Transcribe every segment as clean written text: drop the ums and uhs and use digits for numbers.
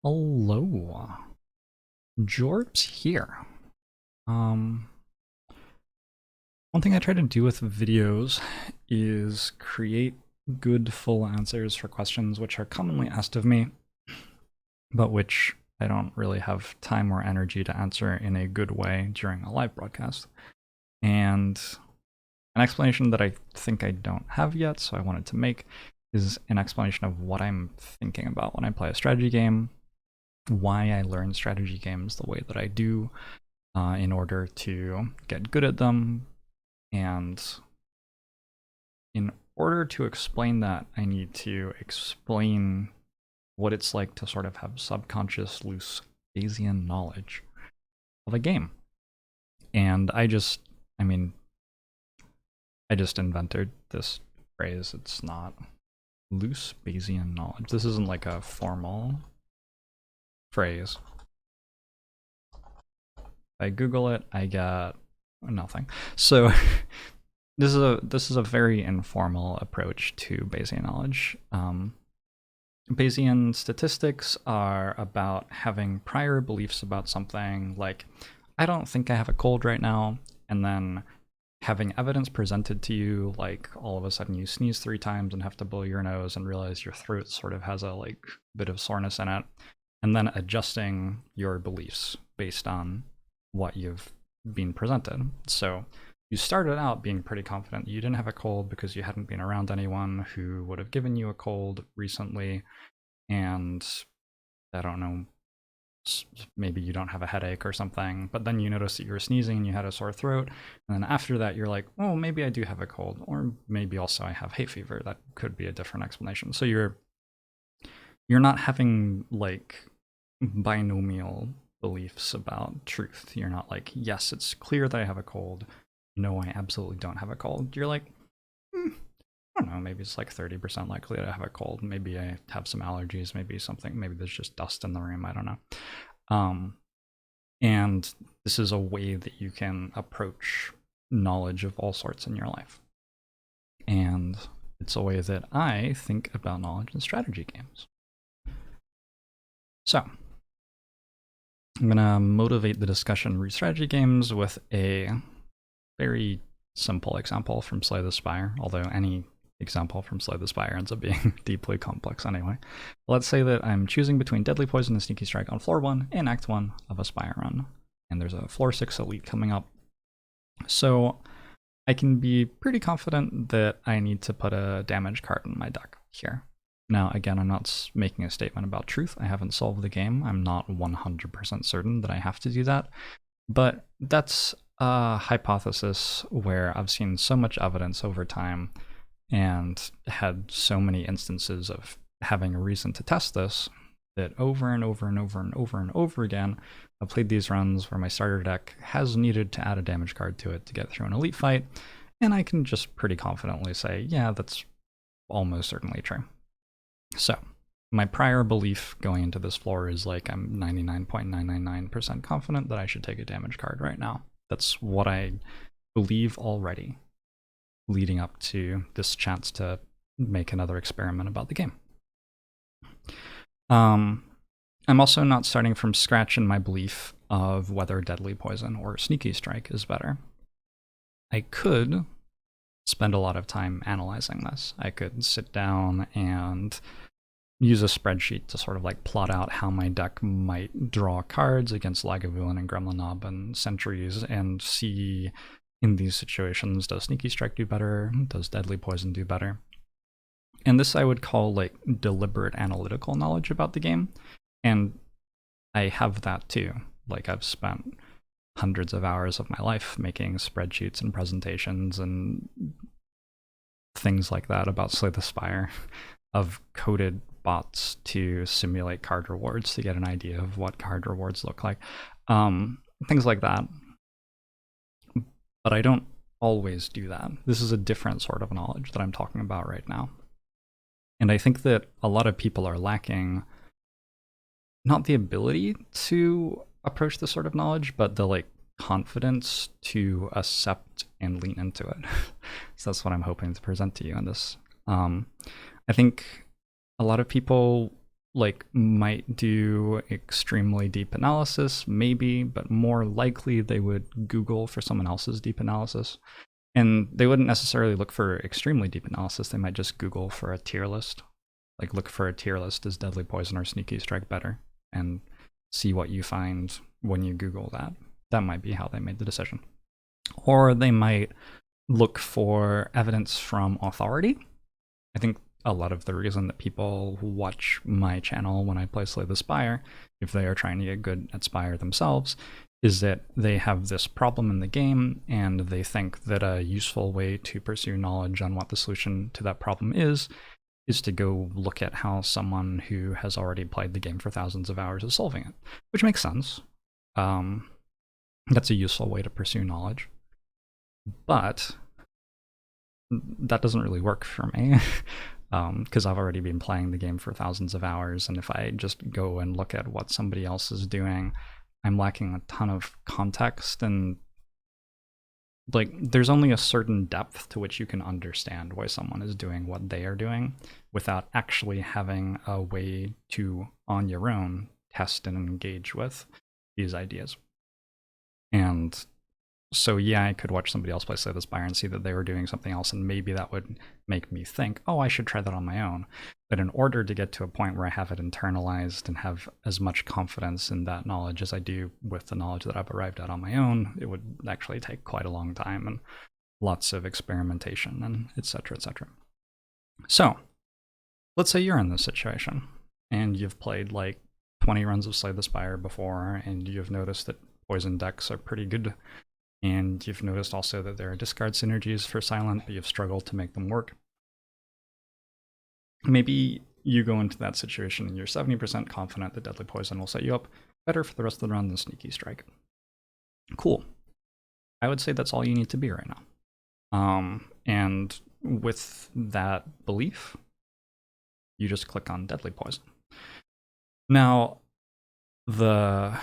Hello, Jorbs here. One thing I try to do with videos is create good full answers for questions which are commonly asked of me, but which I don't really have time or energy to answer in a good way during a live broadcast. And an explanation that I think I don't have yet, so I wanted to make, is an explanation of what I'm thinking about when I play a strategy game, why I learn strategy games the way that I do in order to get good at them. And in order to explain that, I need to explain what it's like to sort of have subconscious, loose Bayesian knowledge of a game. And I just invented this phrase. It's not loose Bayesian knowledge. This isn't like a formal phrase. If I Google it, I get nothing. So this is a very informal approach to Bayesian knowledge. Bayesian statistics are about having prior beliefs about something, like, I don't think I have a cold right now, and then having evidence presented to you, like all of a sudden you sneeze 3 times and have to blow your nose and realize your throat sort of has a bit of soreness in it, and then adjusting your beliefs based on what you've been presented. So you started out being pretty confident you didn't have a cold because you hadn't been around anyone who would have given you a cold recently, and I don't know, maybe you don't have a headache or something, but then you notice that you were sneezing and you had a sore throat, and then after that you're like, oh, maybe I do have a cold, or maybe also I have hay fever. That could be a different explanation. So you're not having like binomial beliefs about truth. You're not like, yes, it's clear that I have a cold, no, I absolutely don't have a cold. You're like, I don't know, maybe it's like 30% likely that I have a cold. Maybe I have some allergies, maybe there's just dust in the room, I don't know. And this is a way that you can approach knowledge of all sorts in your life. And it's a way that I think about knowledge in strategy games. So I'm gonna motivate the discussion re strategy games with a very simple example from Slay the Spire, although any example from Slay the Spire ends up being deeply complex anyway. Let's say that I'm choosing between Deadly Poison and Sneaky Strike on floor 1 in Act 1 of a Spire run, and there's a floor 6 elite coming up. So I can be pretty confident that I need to put a damage card in my deck here. Now, again, I'm not making a statement about truth. I haven't solved the game. I'm not 100% certain that I have to do that, but that's a hypothesis where I've seen so much evidence over time and had so many instances of having a reason to test this that over and over and over and over and over again, I've played these runs where my starter deck has needed to add a damage card to it to get through an elite fight, and I can just pretty confidently say, yeah, that's almost certainly true. So my prior belief going into this floor is like, I'm 99.999% confident that I should take a damage card right now. That's what I believe already, leading up to this chance to make another experiment about the game. I'm also not starting from scratch in my belief of whether Deadly Poison or Sneaky Strike is better. I could spend a lot of time analyzing this. I could sit down and use a spreadsheet to sort of like plot out how my deck might draw cards against Lagavulin and Gremlin Knob and Sentries, and see in these situations, does Sneaky Strike do better? Does Deadly Poison do better? And this I would call like deliberate analytical knowledge about the game. And I have that too. Like, I've spent hundreds of hours of my life making spreadsheets and presentations and things like that about Slay the Spire. I've coded bots to simulate card rewards to get an idea of what card rewards look like. Things like that. But I don't always do that. This is a different sort of knowledge that I'm talking about right now. And I think that a lot of people are lacking not the ability to approach this sort of knowledge, but the like confidence to accept and lean into it. So that's what I'm hoping to present to you in this. I think a lot of people like might do extremely deep analysis, maybe, but more likely they would Google for someone else's deep analysis. And they wouldn't necessarily look for extremely deep analysis. They might just Google for a tier list. Like look for a tier list, is Deadly Poison or Sneaky Strike better? And see what you find when you Google that. That might be how they made the decision. Or they might look for evidence from authority. I think a lot of the reason that people watch my channel when I play Slay the Spire, if they are trying to get good at Spire themselves, is that they have this problem in the game and they think that a useful way to pursue knowledge on what the solution to that problem is to go look at how someone who has already played the game for thousands of hours is solving it, which makes sense. That's a useful way to pursue knowledge. But that doesn't really work for me because I've already been playing the game for thousands of hours, and if I just go and look at what somebody else is doing, I'm lacking a ton of context, and like there's only a certain depth to which you can understand why someone is doing what they are doing without actually having a way to, on your own, test and engage with these ideas. And so yeah, I could watch somebody else play Slay the Spire and see that they were doing something else, and maybe that would make me think, oh, I should try that on my own. But in order to get to a point where I have it internalized and have as much confidence in that knowledge as I do with the knowledge that I've arrived at on my own, it would actually take quite a long time and lots of experimentation and etc., etc. So let's say you're in this situation and you've played like 20 runs of Slay the Spire before, and you've noticed that poison decks are pretty good. And you've noticed also that there are discard synergies for Silent, but you've struggled to make them work. Maybe you go into that situation and you're 70% confident that Deadly Poison will set you up better for the rest of the run than Sneaky Strike. Cool. I would say that's all you need to be right now. And with that belief, you just click on Deadly Poison. Now, the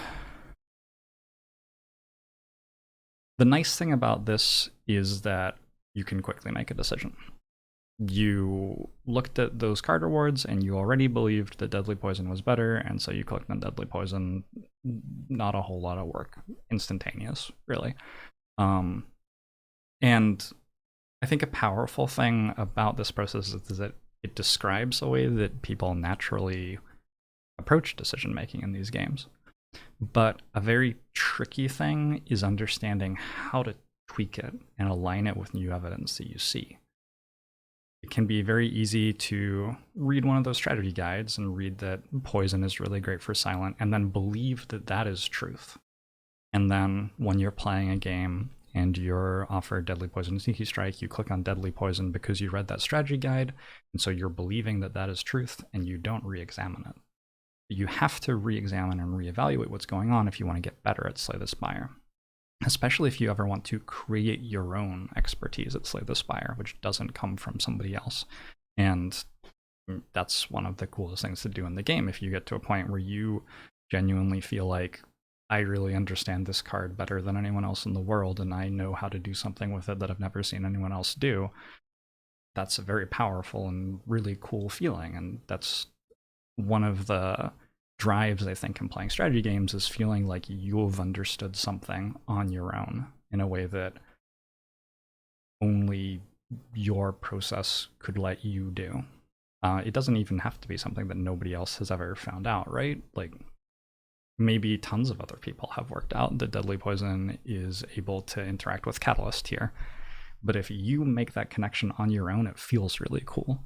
nice thing about this is that you can quickly make a decision. You looked at those card rewards and you already believed that Deadly Poison was better, and so you clicked on Deadly Poison. Not a whole lot of work. Instantaneous, really. And I think a powerful thing about this process is that it describes a way that people naturally approach decision making in these games. But a very tricky thing is understanding how to tweak it and align it with new evidence that you see. It can be very easy to read one of those strategy guides and read that poison is really great for Silent and then believe that that is truth. And then when you're playing a game and you're offered Deadly Poison and Sneaky Strike, you click on Deadly Poison because you read that strategy guide, and so you're believing that that is truth and you don't re-examine it. You have to re-examine and reevaluate what's going on if you want to get better at Slay the Spire. Especially if you ever want to create your own expertise at Slay the Spire, which doesn't come from somebody else. And that's one of the coolest things to do in the game. If you get to a point where you genuinely feel like, I really understand this card better than anyone else in the world, and I know how to do something with it that I've never seen anyone else do, that's a very powerful and really cool feeling. And that's one of the drives, I think, in playing strategy games, is feeling like you've understood something on your own in a way that only your process could let you do. It doesn't even have to be something that nobody else has ever found out, right? Like, maybe tons of other people have worked out that Deadly Poison is able to interact with Catalyst here. But if you make that connection on your own, it feels really cool.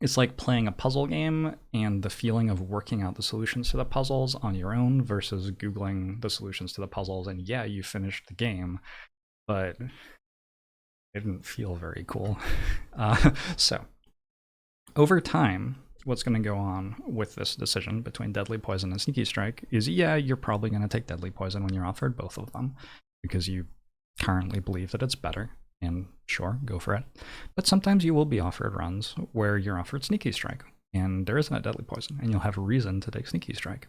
It's like playing a puzzle game and the feeling of working out the solutions to the puzzles on your own versus Googling the solutions to the puzzles, and yeah, you finished the game, but it didn't feel very cool. So, over time, what's going to go on with this decision between Deadly Poison and Sneaky Strike is, yeah, you're probably going to take Deadly Poison when you're offered both of them, because you currently believe that it's better. And sure, go for it. But sometimes you will be offered runs where you're offered Sneaky Strike, and there isn't a Deadly Poison, and you'll have a reason to take Sneaky Strike.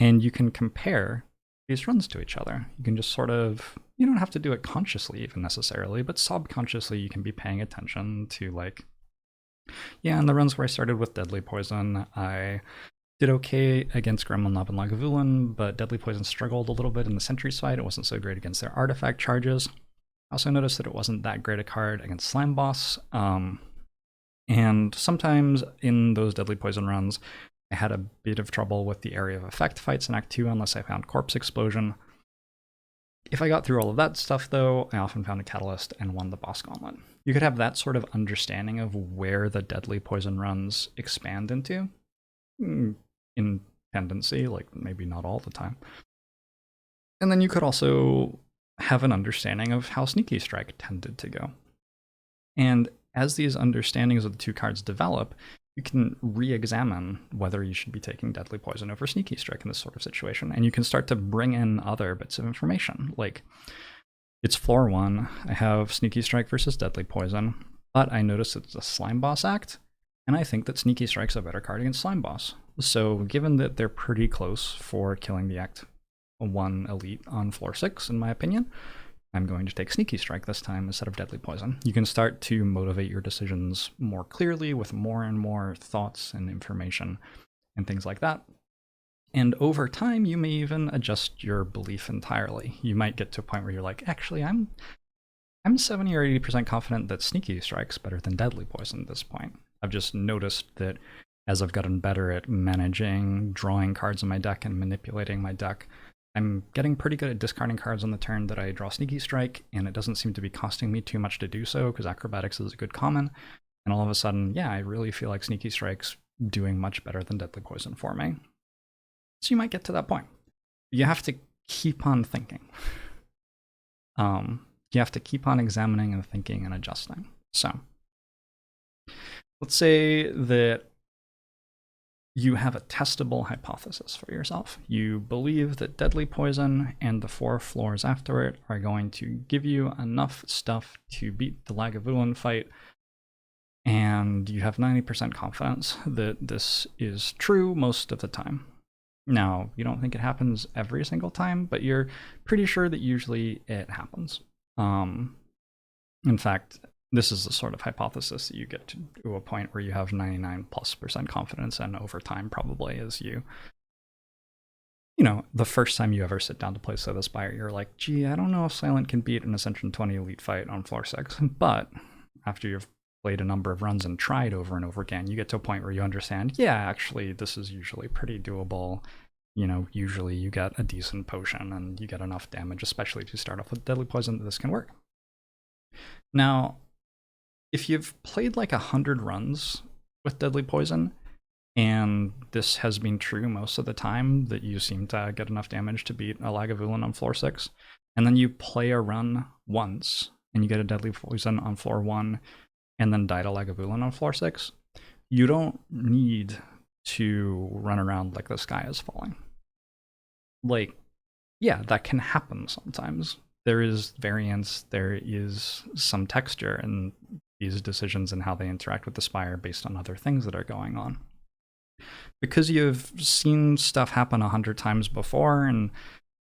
And you can compare these runs to each other. You can just sort of, you don't have to do it consciously even necessarily, but subconsciously you can be paying attention to, like, Yeah, in the runs where I started with Deadly Poison, I did okay against Gremlin Lab and Lagavulin, but Deadly Poison struggled a little bit in the Sentry side. It wasn't so great against their artifact charges. I also noticed that it wasn't that great a card against Slime Boss. And sometimes in those Deadly Poison runs, I had a bit of trouble with the area of effect fights in Act 2 unless I found Corpse Explosion. If I got through all of that stuff, though, I often found a Catalyst and won the Boss Gauntlet. You could have that sort of understanding of where the Deadly Poison runs expand into, in tendency, like maybe not all the time. And then you could also have an understanding of how Sneaky Strike tended to go. And as these understandings of the two cards develop, you can re-examine whether you should be taking Deadly Poison over Sneaky Strike in this sort of situation. And you can start to bring in other bits of information. Like, it's floor 1, I have Sneaky Strike versus Deadly Poison, but I notice it's a Slime Boss act, and I think that Sneaky Strike's a better card against Slime Boss. So given that they're pretty close for killing the Act 1 Elite on floor 6, in my opinion, I'm going to take Sneaky Strike this time instead of Deadly Poison. You can start to motivate your decisions more clearly with more and more thoughts and information and things like that. And over time, you may even adjust your belief entirely. You might get to a point where you're like, actually, I'm 70 or 80% confident that Sneaky Strike's better than Deadly Poison at this point. I've just noticed that as I've gotten better at managing, drawing cards in my deck and manipulating my deck, I'm getting pretty good at discarding cards on the turn that I draw Sneaky Strike, and it doesn't seem to be costing me too much to do so because Acrobatics is a good common. And all of a sudden, yeah, I really feel like Sneaky Strike's doing much better than Deadly Poison for me. So you might get to that point. You have to keep on thinking. You have to keep on examining and thinking and adjusting. So let's say that you have a testable hypothesis for yourself. You believe that Deadly Poison and the 4 floors after it are going to give you enough stuff to beat the Lagavulin fight, and you have 90% confidence that this is true most of the time. Now, you don't think it happens every single time, but you're pretty sure that usually it happens. In fact, this is the sort of hypothesis that you get to a point where you have 99+% confidence, and over time, probably as you know, the first time you ever sit down to play Slay the Spire, you're like, gee, I don't know if Silent can beat an Ascension 20 Elite fight on floor 6. But after you've played a number of runs and tried over and over again, you get to a point where you understand, yeah, actually, this is usually pretty doable. You know, usually you get a decent potion and you get enough damage, especially to start off with Deadly Poison, that this can work. Now, if you've played like 100 runs with Deadly Poison, and this has been true most of the time, that you seem to get enough damage to beat a Lagavulin on floor 6, and then you play a run once, and you get a Deadly Poison on floor 1, and then die to Lagavulin on floor 6, you don't need to run around like the sky is falling. Like, yeah, that can happen sometimes. There is variance, there is some texture in these decisions and how they interact with the Spire based on other things that are going on. Because you've seen stuff happen 100 times before and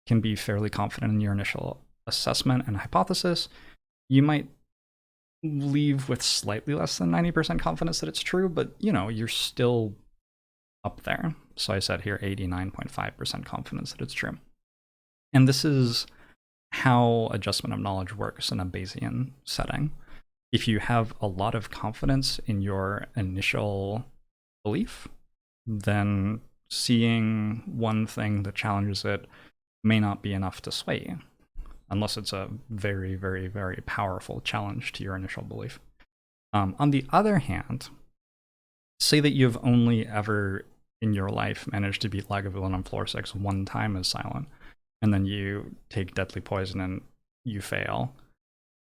can be fairly confident in your initial assessment and hypothesis, you might leave with slightly less than 90% confidence that it's true, but you know, you're still up there. So I said here 89.5% confidence that it's true. And this is how adjustment of knowledge works in a Bayesian setting. If you have a lot of confidence in your initial belief, then seeing one thing that challenges it may not be enough to sway you, unless it's a very, very, very powerful challenge to your initial belief. On the other hand, say that you've only ever in your life managed to beat Lagavulin on floor 6 one time as Silent, and then you take Deadly Poison and you fail.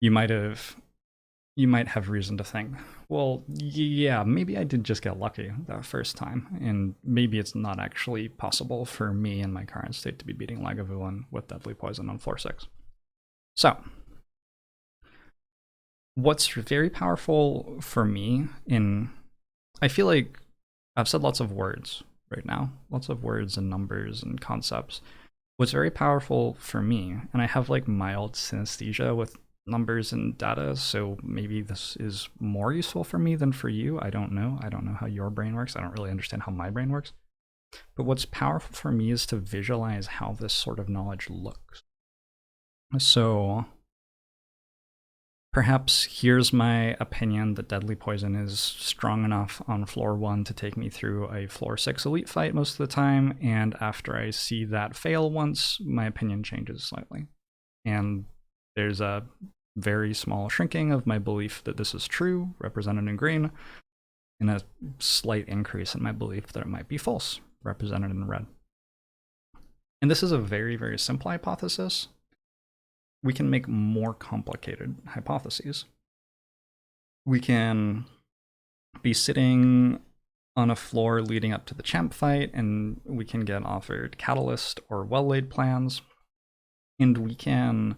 You might have reason to think, well, yeah, maybe I did just get lucky that first time, and maybe it's not actually possible for me in my current state to be beating Lagavulin with Deadly Poison on floor 6. So, what's very powerful for me I feel like I've said lots of words right now, lots of words and numbers and concepts. What's very powerful for me, and I have like mild synesthesia with numbers and data, so maybe this is more useful for me than for you. I don't know. I don't know how your brain works. I don't really understand how my brain works. But what's powerful for me is to visualize how this sort of knowledge looks. So perhaps here's my opinion that deadly poison is strong enough on floor 1 to take me through a floor 6 elite fight most of the time, and after I see that fail once, my opinion changes slightly. And there's a very small shrinking of my belief that this is true, represented in green, and a slight increase in my belief that it might be false, represented in red. And this is a very, very simple hypothesis. We can make more complicated hypotheses. We can be sitting on a floor leading up to the champ fight, and we can get offered catalyst or well-laid plans, and we can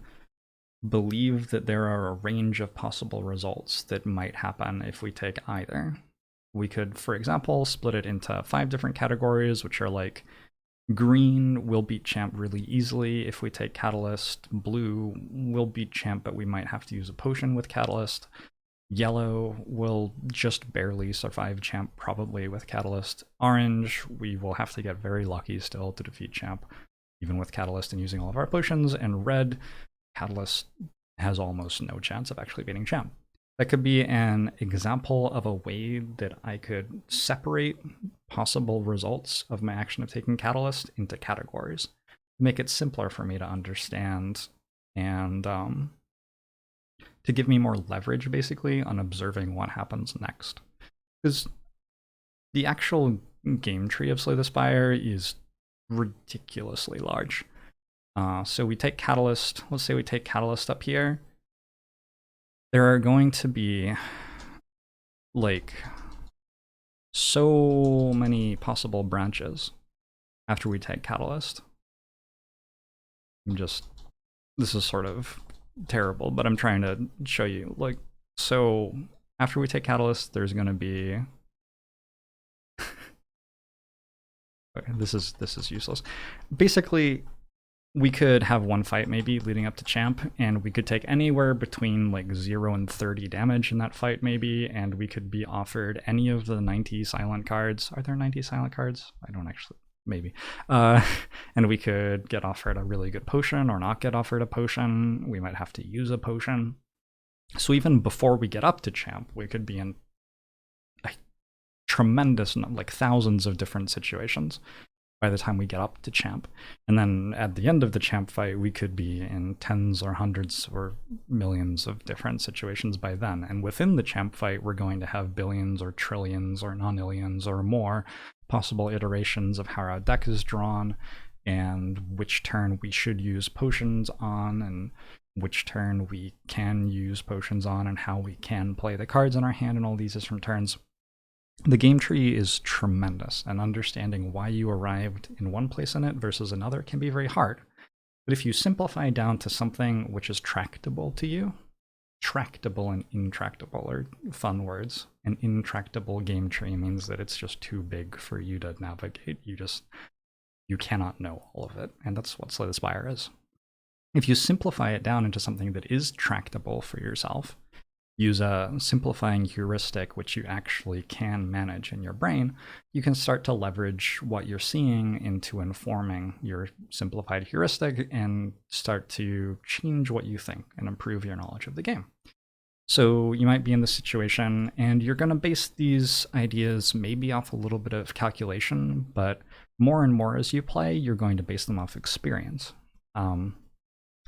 believe that there are a range of possible results that might happen if we take either. We could, for example, split it into 5 different categories, which are like green will beat champ really easily if we take catalyst. Blue will beat champ, but we might have to use a potion with catalyst. Yellow will just barely survive champ, probably with catalyst. Orange, we will have to get very lucky still to defeat champ, even with catalyst and using all of our potions. And red, catalyst has almost no chance of actually beating champ. That could be an example of a way that I could separate possible results of my action of taking catalyst into categories, make it simpler for me to understand, and to give me more leverage basically on observing what happens next. Because the actual game tree of Slay the Spire is ridiculously large. So we take catalyst, let's say we take catalyst up here. There are going to be like so many possible branches after we take catalyst. This is sort of terrible, but I'm trying to show you, like, so after we take catalyst, there's going to be okay, this is useless. Basically, we could have one fight maybe leading up to champ, and we could take anywhere between like 0 and 30 damage in that fight maybe, and we could be offered any of the 90 silent cards. Are there 90 silent cards? I don't actually, maybe. And we could get offered a really good potion or not get offered a potion. We might have to use a potion. So even before we get up to champ, we could be in a tremendous, like thousands of different situations by the time we get up to champ. And then at the end of the champ fight, we could be in tens or hundreds or millions of different situations by then. And within the champ fight, we're going to have billions or trillions or nonillions or more possible iterations of how our deck is drawn, and which turn we should use potions on, and which turn we can use potions on, and how we can play the cards in our hand in all these different turns. The game tree is tremendous, and understanding why you arrived in one place in it versus another can be very hard. But if you simplify down to something which is tractable to you, tractable and intractable are fun words. An intractable game tree means that it's just too big for you to navigate. You cannot know all of it, and that's what Slay the Spire is. If you simplify it down into something that is tractable for yourself, use a simplifying heuristic which you actually can manage in your brain, you can start to leverage what you're seeing into informing your simplified heuristic and start to change what you think and improve your knowledge of the game. So you might be in this situation and you're going to base these ideas maybe off a little bit of calculation, but more and more as you play, you're going to base them off experience. I'm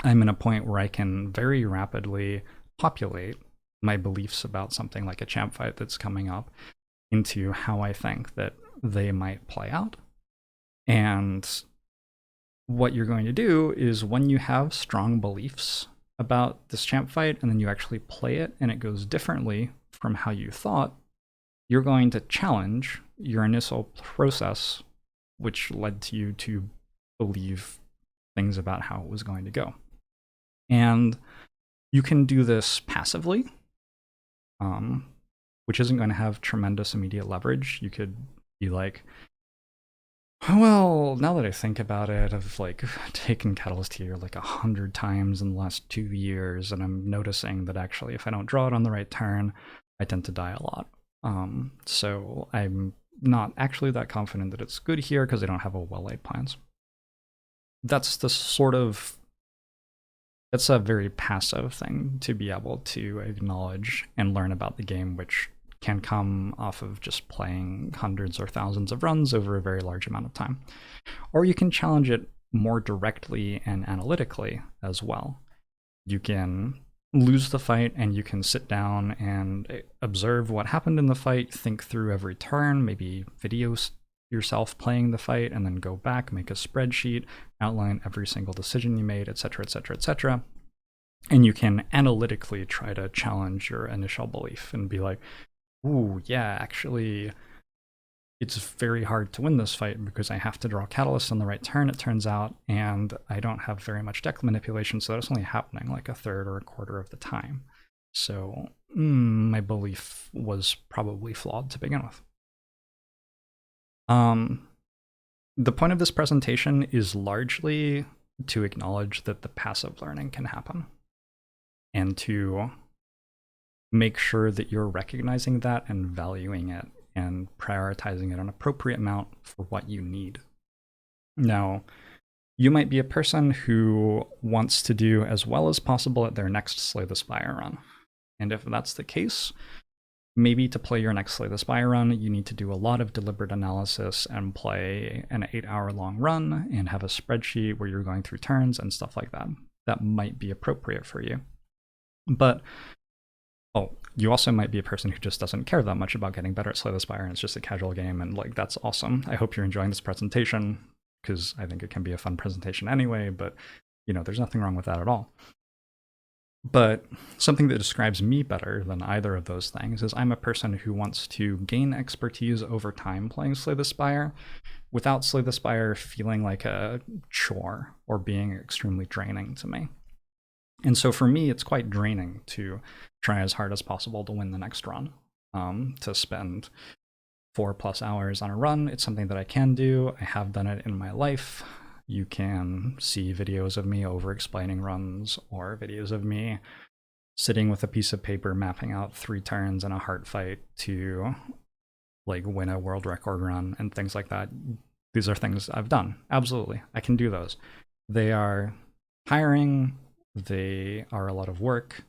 in a point where I can very rapidly populate my beliefs about something like a champ fight that's coming up into how I think that they might play out. And what you're going to do is when you have strong beliefs about this champ fight and then you actually play it and it goes differently from how you thought, you're going to challenge your initial process, which led to you to believe things about how it was going to go. And you can do this passively, which isn't going to have tremendous immediate leverage. You could be like, Well, now that I think about it, I've like taken Catalyst here like 100 times in the last 2 years, and I'm noticing that actually if I don't draw it on the right turn, I tend to die a lot. So I'm not actually that confident that it's good here because I don't have a well-laid plans. That's the sort of, that's a very passive thing to be able to acknowledge and learn about the game, which can come off of just playing hundreds or thousands of runs over a very large amount of time. Or you can challenge it more directly and analytically as well. You can lose the fight and you can sit down and observe what happened in the fight, think through every turn, maybe video yourself playing the fight, and then go back, make a spreadsheet, outline every single decision you made, etc., etc., etc. And you can analytically try to challenge your initial belief and be like, ooh, yeah, actually, it's very hard to win this fight because I have to draw Catalyst on the right turn, it turns out, and I don't have very much deck manipulation, so that's only happening like a third or a quarter of the time. So my belief was probably flawed to begin with. The point of this presentation is largely to acknowledge that the passive learning can happen and to make sure that you're recognizing that and valuing it and prioritizing it an appropriate amount for what you need. Now, you might be a person who wants to do as well as possible at their next Slay the Spire run. And if that's the case, maybe to play your next Slay the Spire run, you need to do a lot of deliberate analysis and play an 8-hour-long run and have a spreadsheet where you're going through turns and stuff like that. That might be appropriate for you. But you also might be a person who just doesn't care that much about getting better at Slay the Spire, and it's just a casual game, and like that's awesome. I hope you're enjoying this presentation, because I think it can be a fun presentation anyway, but there's nothing wrong with that at all. But something that describes me better than either of those things is I'm a person who wants to gain expertise over time playing Slay the Spire without Slay the Spire feeling like a chore or being extremely draining to me. And so for me, it's quite draining to try as hard as possible to win the next run. To spend 4+ hours on a run, it's something that I can do. I have done it in my life. You can see videos of me over-explaining runs or videos of me sitting with a piece of paper mapping out 3 turns in a heart fight to like win a world record run and things like that. These are things I've done. Absolutely, I can do those. They are tiring. They are a lot of work.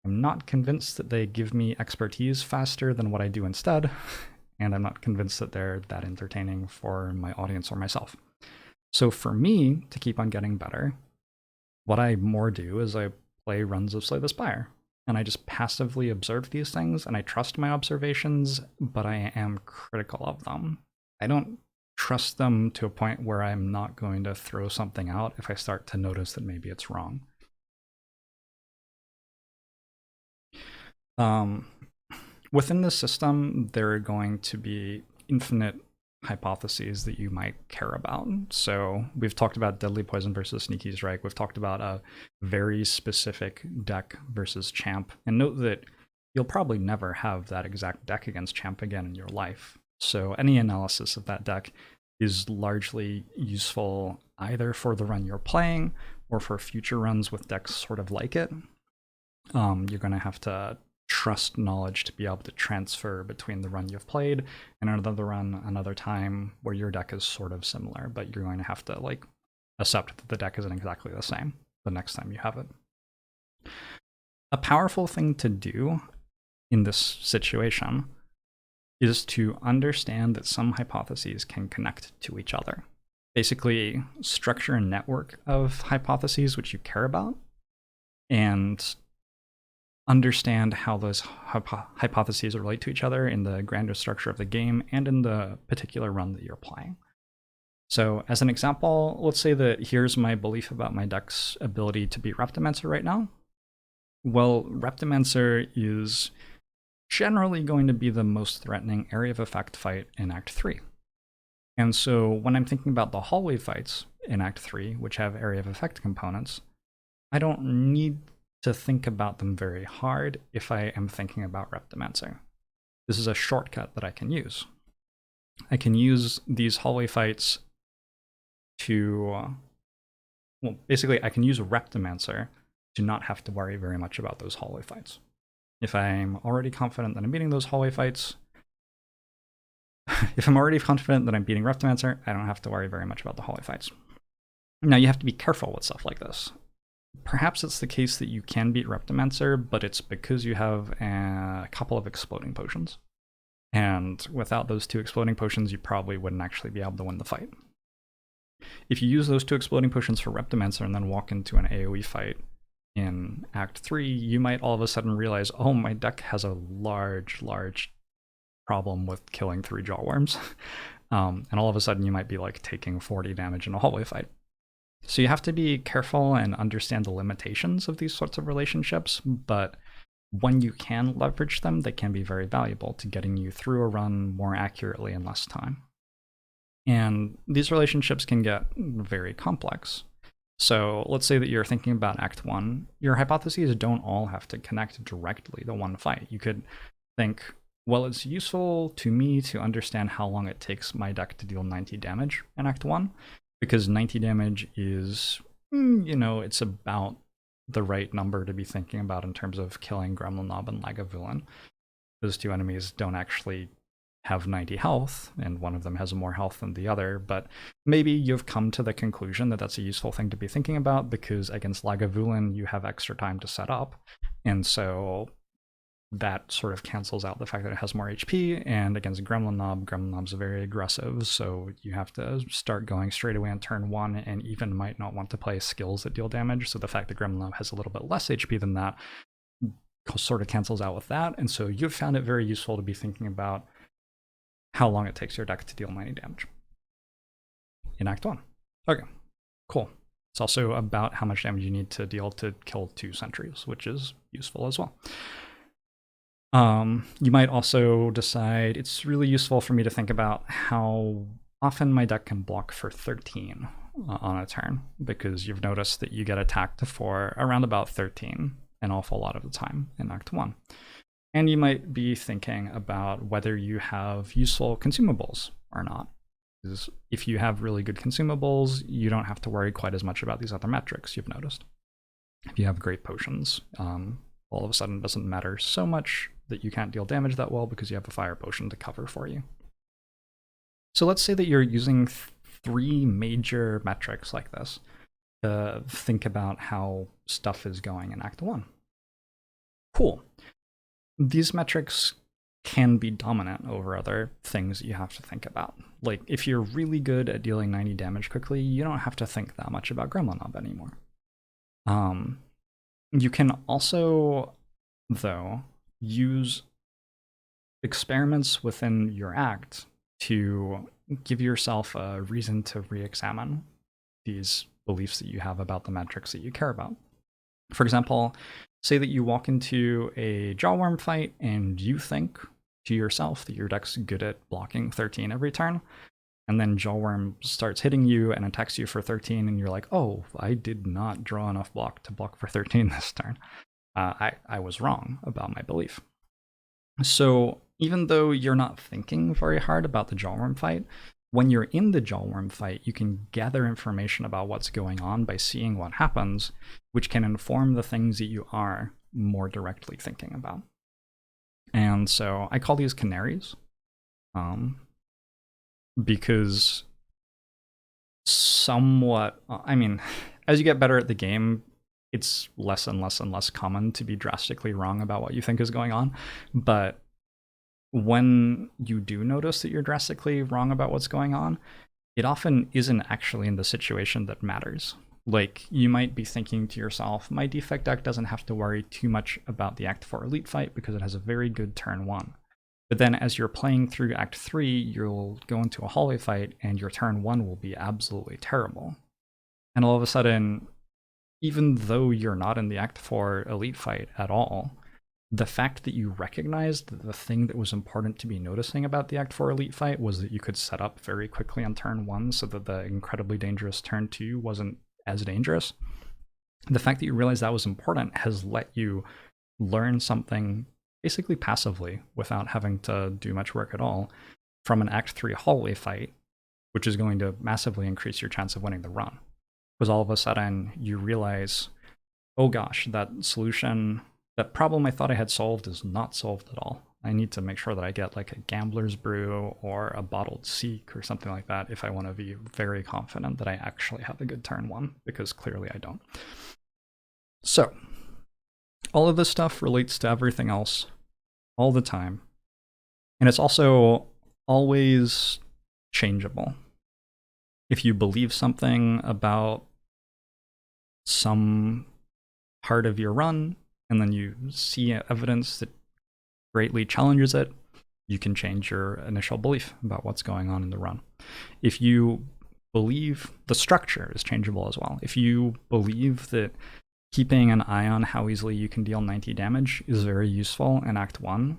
I'm not convinced that they give me expertise faster than what I do instead, and I'm not convinced that they're that entertaining for my audience or myself. So for me, to keep on getting better, what I more do is I play runs of Slay the Spire, and I just passively observe these things, and I trust my observations, but I am critical of them. I don't trust them to a point where I'm not going to throw something out if I start to notice that maybe it's wrong. Within the system, there are going to be infinite hypotheses that you might care about. So we've talked about Deadly Poison versus Sneaky Strike. We've talked about a very specific deck versus Champ. And note that you'll probably never have that exact deck against Champ again in your life. So any analysis of that deck is largely useful either for the run you're playing or for future runs with decks sort of like it. You're going to have to trust knowledge to be able to transfer between the run you've played and another run another time where your deck is sort of similar, but you're going to have to like accept that the deck isn't exactly the same the next time you have it. A powerful thing to do in this situation is to understand that some hypotheses can connect to each other. Basically, structure a network of hypotheses which you care about and understand how those hypotheses relate to each other in the grander structure of the game and in the particular run that you're playing. So as an example, let's say that here's my belief about my deck's ability to beat Reptimancer right now. Well, Reptimancer is generally going to be the most threatening area of effect fight in Act 3. And so when I'm thinking about the hallway fights in Act 3, which have area of effect components, I don't need to think about them very hard if I am thinking about Reptimancer. This is a shortcut that I can use. I can use these hallway fights to, well, basically I can use Reptomancer to not have to worry very much about those hallway fights. If I'm already confident that I'm beating those hallway fights, if I'm already confident that I'm beating Reptomancer, I don't have to worry very much about the hallway fights. Now you have to be careful with stuff like this. Perhaps it's the case that you can beat Reptomancer, but it's because you have a couple of exploding potions. And without those 2 exploding potions, you probably wouldn't actually be able to win the fight. If you use those 2 exploding potions for Reptomancer and then walk into an AoE fight in Act 3, you might all of a sudden realize, oh, my deck has a large problem with killing 3 Jawworms. And all of a sudden you might be like taking 40 damage in a hallway fight. So you have to be careful and understand the limitations of these sorts of relationships, but when you can leverage them, they can be very valuable to getting you through a run more accurately in less time. And these relationships can get very complex. So let's say that you're thinking about Act 1. Your hypotheses don't all have to connect directly to one fight. You could think, well, it's useful to me to understand how long it takes my deck to deal 90 damage in Act 1, because 90 damage is, it's about the right number to be thinking about in terms of killing Gremlin Knob and Lagavulin. Those 2 enemies don't actually have 90 health, and one of them has more health than the other, but maybe you've come to the conclusion that that's a useful thing to be thinking about because against Lagavulin you have extra time to set up, and so that sort of cancels out the fact that it has more HP, and against Gremlin Knob's very aggressive, so you have to start going straight away on turn 1 and even might not want to play skills that deal damage, so the fact that Gremlin Knob has a little bit less HP than that sort of cancels out with that, and so you've found it very useful to be thinking about how long it takes your deck to deal 90 damage in Act 1. Okay, cool. It's also about how much damage you need to deal to kill 2 sentries, which is useful as well. You might also decide it's really useful for me to think about how often my deck can block for 13 on a turn, because you've noticed that you get attacked for around about 13 an awful lot of the time in Act 1. And you might be thinking about whether you have useful consumables or not. Because if you have really good consumables, you don't have to worry quite as much about these other metrics you've noticed. If you have great potions, all of a sudden it doesn't matter so much that you can't deal damage that well because you have a fire potion to cover for you. So let's say that you're using 3 major metrics like this to think about how stuff is going in Act 1. Cool. These metrics can be dominant over other things that you have to think about. Like, if you're really good at dealing 90 damage quickly, you don't have to think that much about Gremlin Knob anymore. You can also, though, use experiments within your act to give yourself a reason to re-examine these beliefs that you have about the metrics that you care about. For example, say that you walk into a Jawworm fight and you think to yourself that your deck's good at blocking 13 every turn, and then Jawworm starts hitting you and attacks you for 13, and you're like, oh, I did not draw enough block to block for 13 this turn. I was wrong about my belief. So even though you're not thinking very hard about the Jawworm fight, when you're in the Jawworm fight, you can gather information about what's going on by seeing what happens, which can inform the things that you are more directly thinking about. And so I call these canaries, because somewhat, as you get better at the game, it's less and less and less common to be drastically wrong about what you think is going on. But when you do notice that you're drastically wrong about what's going on, it often isn't actually in the situation that matters. Like, you might be thinking to yourself, my defect deck doesn't have to worry too much about the Act 4 Elite fight because it has a very good turn 1. But then as you're playing through Act 3, you'll go into a hallway fight and your turn 1 will be absolutely terrible. And all of a sudden, even though you're not in the Act 4 Elite fight at all, the fact that you recognized that the thing that was important to be noticing about the Act 4 Elite fight was that you could set up very quickly on turn 1 so that the incredibly dangerous turn 2 wasn't as dangerous. The fact that you realized that was important has let you learn something basically passively without having to do much work at all from an Act 3 hallway fight, which is going to massively increase your chance of winning the run. Because all of a sudden you realize, oh gosh, that solution, that problem I thought I had solved is not solved at all. I need to make sure that I get like a gambler's brew or a bottled Seek or something like that if I want to be very confident that I actually have a good turn one, because clearly I don't. So all of this stuff relates to everything else all the time. And it's also always changeable. If you believe something about some part of your run, and then you see evidence that greatly challenges it, you can change your initial belief about what's going on in the run. If you believe the structure is changeable as well. If you believe that keeping an eye on how easily you can deal 90 damage is very useful in Act 1,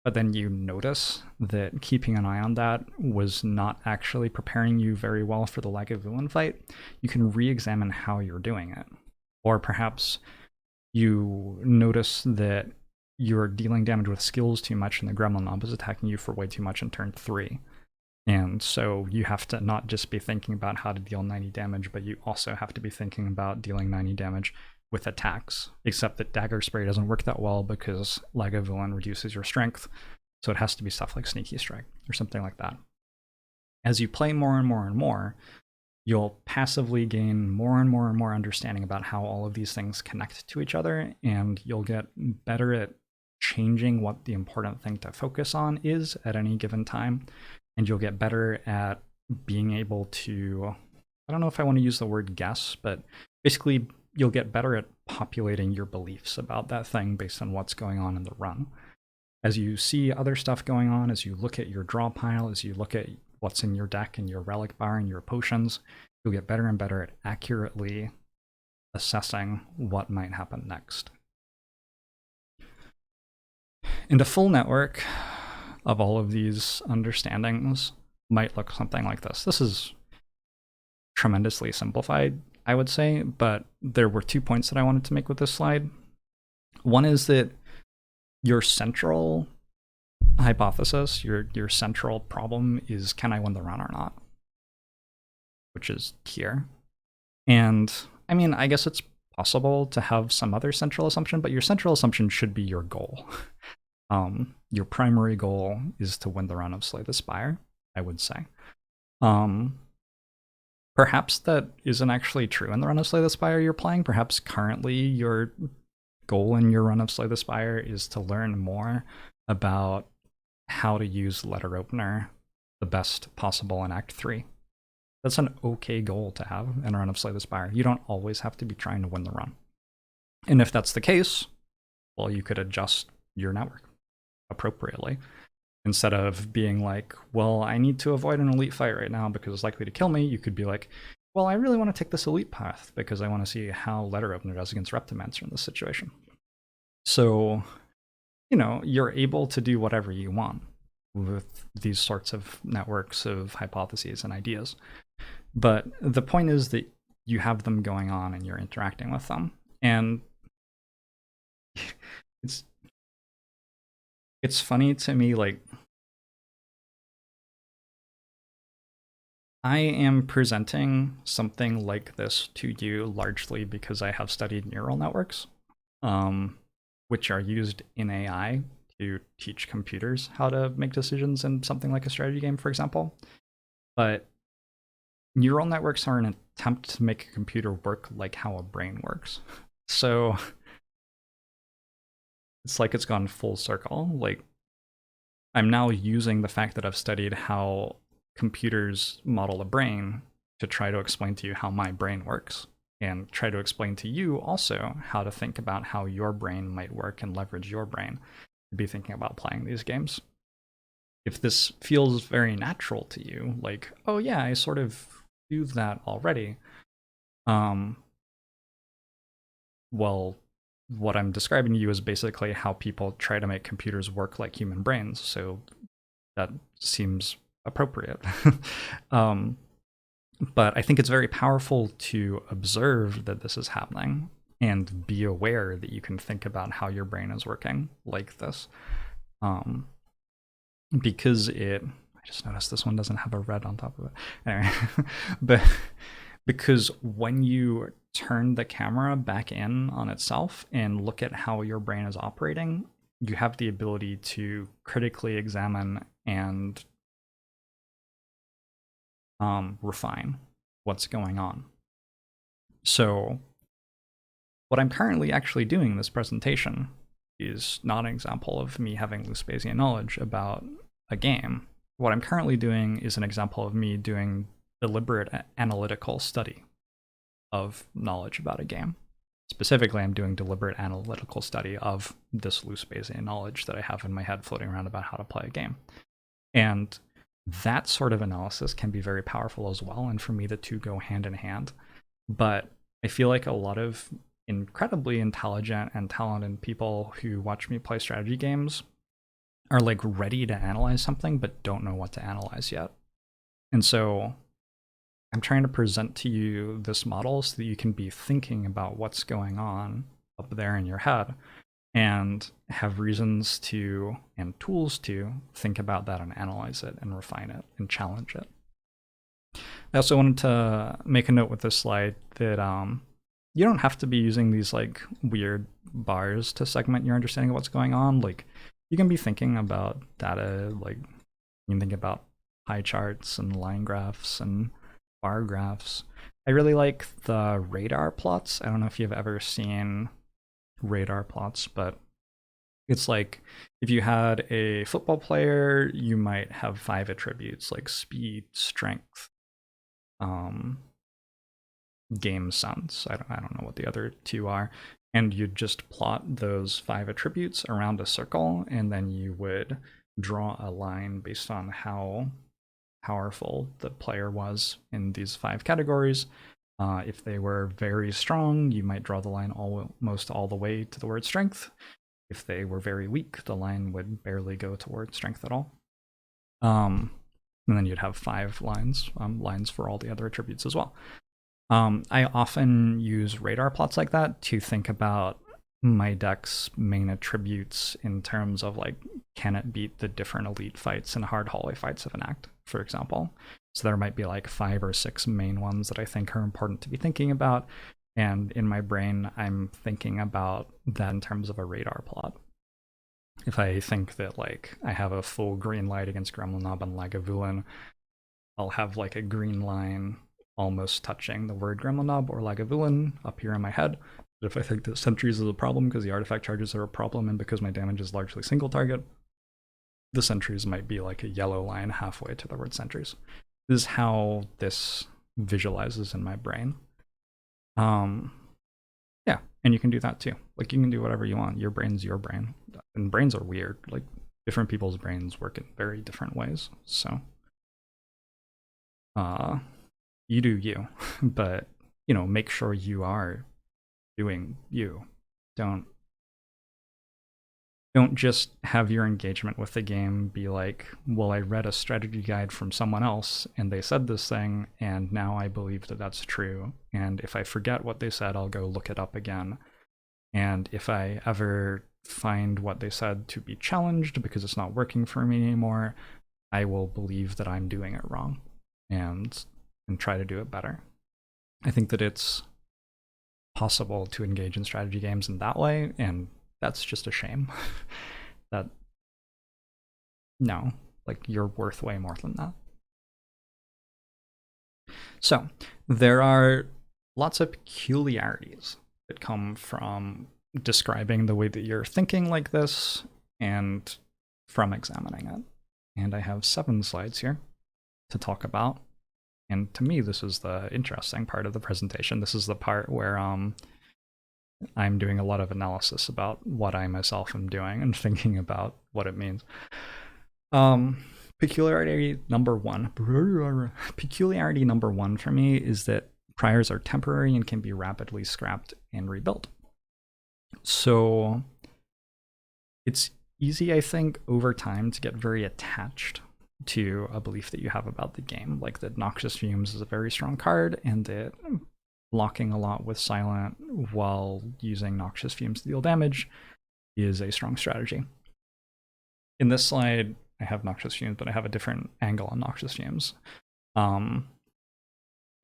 but then you notice that keeping an eye on that was not actually preparing you very well for the Lagavulin fight, you can re-examine how you're doing it. Or perhaps you notice that you're dealing damage with skills too much and the Gremlin Mob is attacking you for way too much in turn 3. And so you have to not just be thinking about how to deal 90 damage, but you also have to be thinking about dealing 90 damage with attacks, except that Dagger Spray doesn't work that well because Lagavulin reduces your strength, so it has to be stuff like Sneaky Strike or something like that. As you play more and more and more, you'll passively gain more and more and more understanding about how all of these things connect to each other, and you'll get better at changing what the important thing to focus on is at any given time, and you'll get better at being able to, I don't know if I want to use the word guess, but basically you'll get better at populating your beliefs about that thing based on what's going on in the run. As you see other stuff going on, as you look at your draw pile, as you look at what's in your deck and your relic bar and your potions, you'll get better and better at accurately assessing what might happen next. And a full network of all of these understandings might look something like this. This is tremendously simplified, I would say, but there were 2 points that I wanted to make with this slide. One is that your central hypothesis, your central problem is, can I win the run or not? Which is here. And I mean, I guess it's possible to have some other central assumption, but your central assumption should be your goal. Your primary goal is to win the run of Slay the Spire, I would say. Perhaps that isn't actually true in the run of Slay the Spire you're playing. Perhaps currently your goal in your run of Slay the Spire is to learn more about how to use Letter Opener the best possible in Act 3. That's an okay goal to have in a run of Slay the Spire. You don't always have to be trying to win the run. And if that's the case, well, you could adjust your network appropriately. Instead of being like, well, I need to avoid an elite fight right now because it's likely to kill me, you could be like, well, I really want to take this elite path because I want to see how Letter Opener does against Reptimancer in this situation. So, you know, you're able to do whatever you want with these sorts of networks of hypotheses and ideas. But the point is that you have them going on and you're interacting with them. And it's funny to me, like, I am presenting something like this to you largely because I have studied neural networks, which are used in AI to teach computers how to make decisions in something like a strategy game, for example. But neural networks are an attempt to make a computer work like how a brain works. So it's like it's gone full circle. Like, I'm now using the fact that I've studied how computers model a brain to try to explain to you how my brain works, and try to explain to you also how to think about how your brain might work and leverage your brain to be thinking about playing these games. If this feels very natural to you, like, oh yeah, I sort of do that already, well, what I'm describing to you is basically how people try to make computers work like human brains, so that seems appropriate. But I think it's very powerful to observe that this is happening and be aware that you can think about how your brain is working like this. Because it I just noticed this one doesn't have a red on top of it. Anyway, but because when you turn the camera back in on itself and look at how your brain is operating, you have the ability to critically examine and refine what's going on. So what I'm currently actually doing in this presentation is not an example of me having loose Bayesian knowledge about a game. What I'm currently doing is an example of me doing deliberate analytical study of knowledge about a game. Specifically, I'm doing deliberate analytical study of this loose Bayesian knowledge that I have in my head floating around about how to play a game. And that sort of analysis can be very powerful as well, and for me the two go hand in hand. But I feel like a lot of incredibly intelligent and talented people who watch me play strategy games are like ready to analyze something but don't know what to analyze yet. And so I'm trying to present to you this model so that you can be thinking about what's going on up there in your head and have reasons to and tools to think about that and analyze it and refine it and challenge it. I also wanted to make a note with this slide that you don't have to be using these like weird bars to segment your understanding of what's going on. Like you can be thinking about data, like you can think about pie charts and line graphs and bar graphs. I really like the radar plots. I don't know if you've ever seen radar plots, but it's like if you had a football player, you might have 5 attributes like speed, strength, game sense. I don't know what the other 2 are, and you'd just plot those 5 attributes around a circle, and then you would draw a line based on how powerful the player was in these 5 categories. If they were very strong, you might draw the line almost all the way to the word strength. If they were very weak, the line would barely go toward strength at all. And then you'd have 5 lines, lines for all the other attributes as well. I often use radar plots like that to think about my deck's main attributes in terms of like, can it beat the different elite fights and hard hallway fights of an act, for example. So there might be like 5 or 6 main ones that I think are important to be thinking about. And in my brain, I'm thinking about that in terms of a radar plot. If I think that like I have a full green light against Gremlinob and Lagavulin, I'll have like a green line almost touching the word Gremlinob or Lagavulin up here in my head. But if I think that sentries is a problem because the artifact charges are a problem and because my damage is largely single target, the sentries might be like a yellow line halfway to the word sentries. This is how this visualizes in my brain. Yeah, and you can do that too. Like you can do whatever you want. Your brain's your brain. And brains are weird. Like different people's brains work in very different ways. So you do you, but you know, make sure you are doing you. Don't just have your engagement with the game be like, well, I read a strategy guide from someone else and they said this thing and now I believe that that's true. And if I forget what they said, I'll go look it up again. And if I ever find what they said to be challenged because it's not working for me anymore, I will believe that I'm doing it wrong and try to do it better. I think that it's possible to engage in strategy games in that way, and that's just a shame. That no, like you're worth way more than that. So there are lots of peculiarities that come from describing the way that you're thinking like this and from examining it. And I have 7 slides here to talk about. And to me, this is the interesting part of the presentation. This is the part where I'm doing a lot of analysis about what I myself am doing and thinking about what it means. Peculiarity number 1. Peculiarity number 1 for me is that priors are temporary and can be rapidly scrapped and rebuilt. So it's easy, I think, over time to get very attached to a belief that you have about the game, like that Noxious Fumes is a very strong card and that blocking a lot with Silent while using Noxious Fumes to deal damage is a strong strategy. In this slide, I have noxious fumes, but I have a different angle on noxious fumes.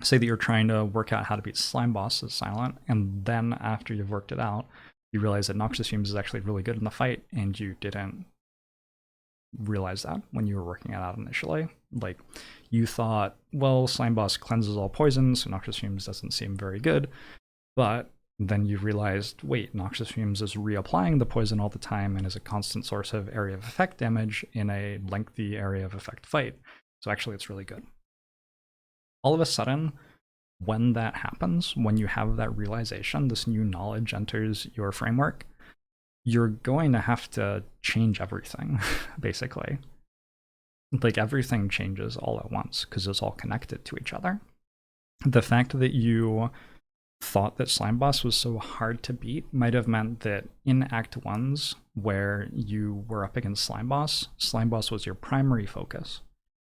Say that you're trying to work out how to beat Slime Boss as Silent, and then after you've worked it out, you realize that noxious fumes is actually really good in the fight, and you didn't realize that when you were working it out initially. Like, you thought, well, Slime Boss cleanses all poisons, so noxious fumes doesn't seem very good, but then you realized, wait, noxious fumes is reapplying the poison all the time and is a constant source of area of effect damage in a lengthy area of effect fight. So actually it's really good. All of a sudden, when that happens, when you have that realization, this new knowledge enters your framework, you're going to have to change everything, basically. Like, everything changes all at once because it's all connected to each other. The fact that you thought that Slime Boss was so hard to beat might have meant that in Act 1s, where you were up against Slime Boss was your primary focus.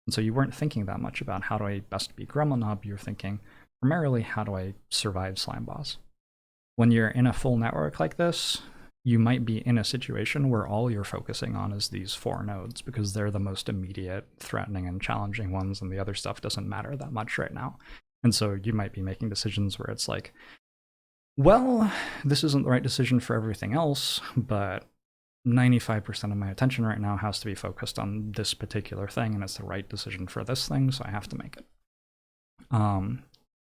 And so you weren't thinking that much about how do I best beat Gremlin Knob, you were thinking primarily how do I survive Slime Boss. When you're in a full network like this, you might be in a situation where all you're focusing on is these 4 nodes because they're the most immediate, threatening, and challenging ones, and the other stuff doesn't matter that much right now. And so you might be making decisions where it's like, well, this isn't the right decision for everything else, but 95% of my attention right now has to be focused on this particular thing, and it's the right decision for this thing, so I have to make it.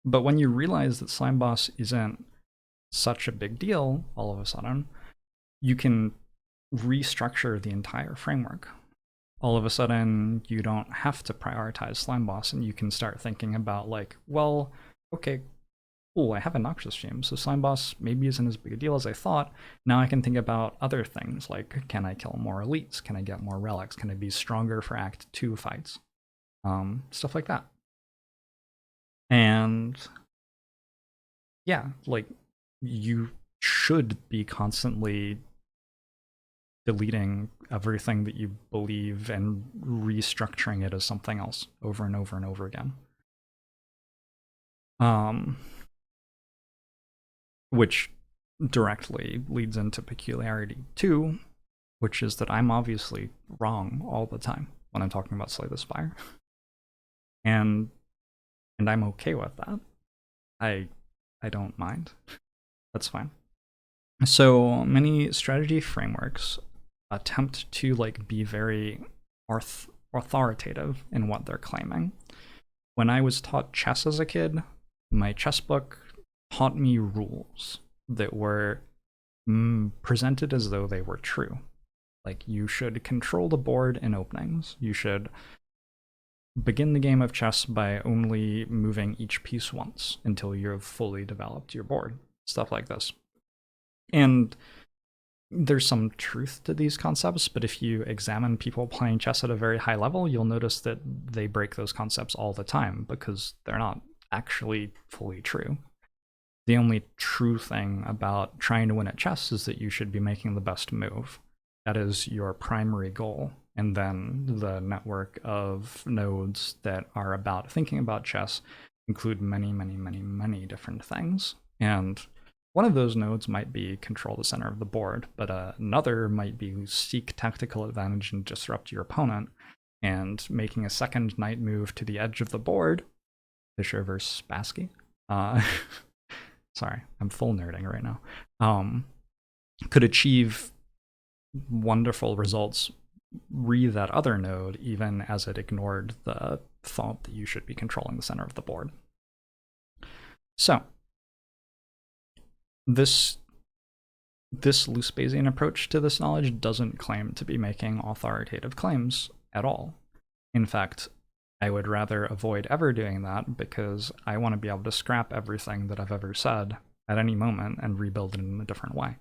But when you realize that Slime Boss isn't such a big deal, all of a sudden, you can restructure the entire framework. All of a sudden, you don't have to prioritize Slime Boss, and you can start thinking about, like, well, okay, cool, I have a noxious fume, so Slime Boss maybe isn't as big a deal as I thought. Now I can think about other things, like, can I kill more elites? Can I get more relics? Can I be stronger for Act 2 fights? Stuff like that. And yeah, like, you should be constantly deleting everything that you believe and restructuring it as something else over and over and over again. Which directly leads into Peculiarity 2, which is that I'm obviously wrong all the time when I'm talking about Slay the Spire. And I'm okay with that. I don't mind. That's fine. So many strategy frameworks attempt to, like, be very authoritative in what they're claiming. When I was taught chess as a kid, my chess book taught me rules that were presented as though they were true. Like, you should control the board in openings. You should begin the game of chess by only moving each piece once until you've fully developed your board. Stuff like this. And there's some truth to these concepts, but if you examine people playing chess at a very high level, you'll notice that they break those concepts all the time because they're not actually fully true. The only true thing about trying to win at chess is that you should be making the best move. That is your primary goal. And then the network of nodes that are about thinking about chess include many, many, many, many different things. And one of those nodes might be control the center of the board, but another might be seek tactical advantage and disrupt your opponent. And making a second knight move to the edge of the board, Fischer versus Spassky. Sorry, I'm full nerding right now. Could achieve wonderful results re that other node, even as it ignored the thought that you should be controlling the center of the board. So, this loose Bayesian approach to this knowledge doesn't claim to be making authoritative claims at all. In fact, I would rather avoid ever doing that because I want to be able to scrap everything that I've ever said at any moment and rebuild it in a different way.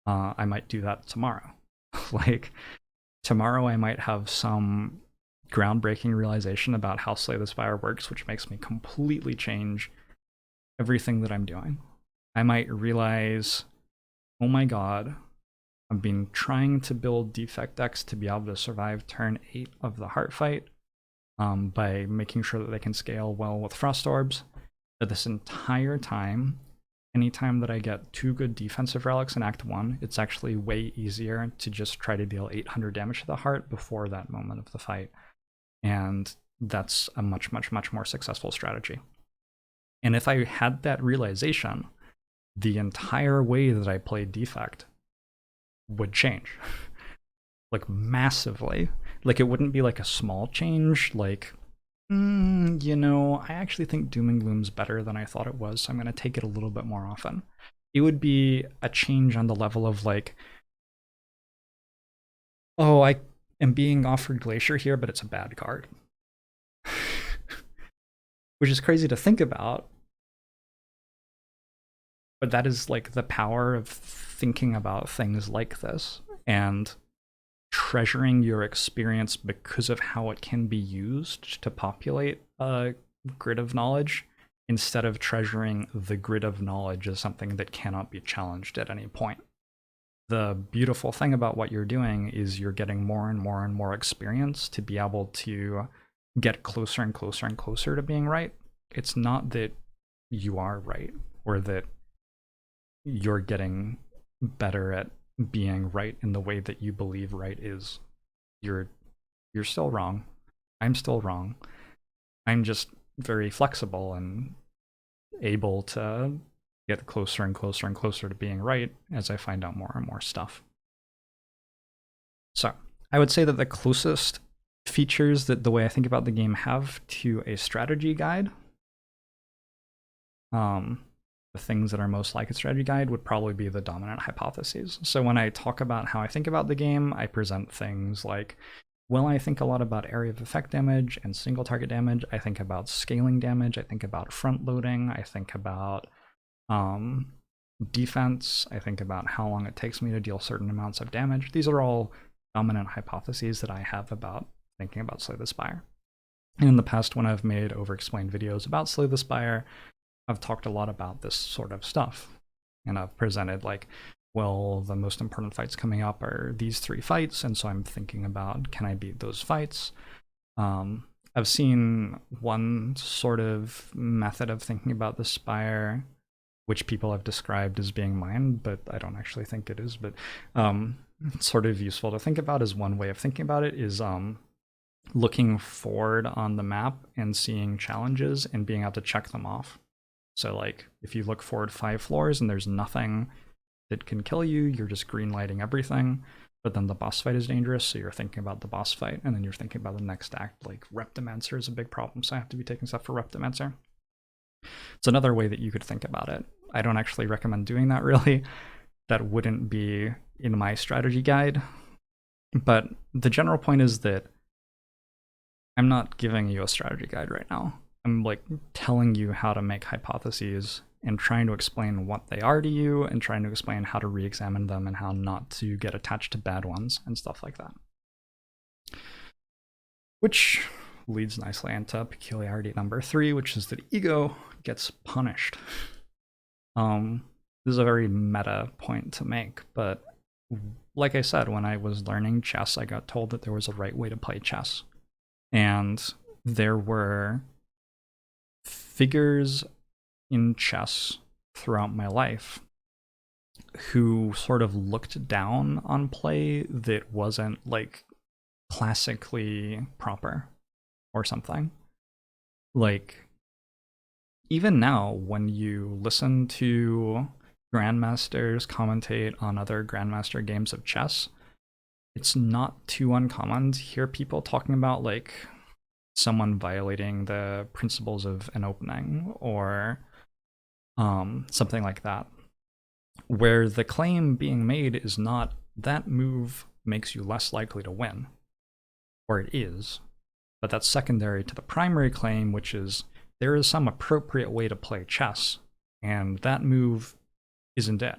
I might do that tomorrow. Like, tomorrow I might have some groundbreaking realization about how Slay the Spire works, which makes me completely change everything that I'm doing. I might realize, oh my god, I've been trying to build defect decks to be able to survive turn 8 of the heart fight by making sure that they can scale well with Frost Orbs. But this entire time, anytime that I get 2 good defensive relics in Act 1, it's actually way easier to just try to deal 800 damage to the heart before that moment of the fight. And that's a much, much, much more successful strategy. And if I had that realization, the entire way that I played Defect would change. Like, massively. Like, it wouldn't be like a small change, like, you know, I actually think Doom and Gloom's better than I thought it was, so I'm going to take it a little bit more often. It would be a change on the level of like, oh, I am being offered Glacier here, but it's a bad card. Which is crazy to think about. But that is like the power of thinking about things like this and treasuring your experience because of how it can be used to populate a grid of knowledge, instead of treasuring the grid of knowledge as something that cannot be challenged at any point. The beautiful thing about what you're doing is you're getting more and more and more experience to be able to get closer and closer and closer to being right. It's not that you are right or that you're getting better at being right in the way that you believe right is. You're still wrong. I'm still wrong. I'm just very flexible and able to get closer and closer and closer to being right as I find out more and more stuff. So I would say that the closest features that the way I think about the game have to a strategy guide, the things that are most like a strategy guide would probably be the dominant hypotheses. So when I talk about how I think about the game, I present things like, well, I think a lot about area of effect damage and single target damage. I think about scaling damage. I think about front loading. I think about defense. I think about how long it takes me to deal certain amounts of damage. These are all dominant hypotheses that I have about thinking about Slay the Spire. And in the past, when I've made over-explained videos about Slay the Spire, I've talked a lot about this sort of stuff. And I've presented like, well, the most important fights coming up are these 3 fights, and so I'm thinking about, can I beat those fights? I've seen one sort of method of thinking about the Spire, which people have described as being mine, but I don't actually think it is, but it's sort of useful to think about as one way of thinking about it is looking forward on the map and seeing challenges and being able to check them off. So like, if you look forward 5 floors and there's nothing that can kill you, you're just green lighting everything, but then the boss fight is dangerous, so you're thinking about the boss fight, and then you're thinking about the next act, like Reptimancer is a big problem, so I have to be taking stuff for Reptimancer. It's another way that you could think about it. I don't actually recommend doing that, really. That wouldn't be in my strategy guide. But the general point is that I'm not giving you a strategy guide right now. I'm like telling you how to make hypotheses and trying to explain what they are to you and trying to explain how to re-examine them and how not to get attached to bad ones and stuff like that. Which leads nicely into peculiarity number 3, which is that ego gets punished. This is a very meta point to make, but like I said, when I was learning chess, I got told that there was a right way to play chess. And there were figures in chess throughout my life who sort of looked down on play that wasn't like classically proper or something. Like, even now, when you listen to grandmasters commentate on other grandmaster games of chess, it's not too uncommon to hear people talking about like someone violating the principles of an opening or something like that, where the claim being made is not that move makes you less likely to win, or it is, but that's secondary to the primary claim, which is there is some appropriate way to play chess, and that move isn't it.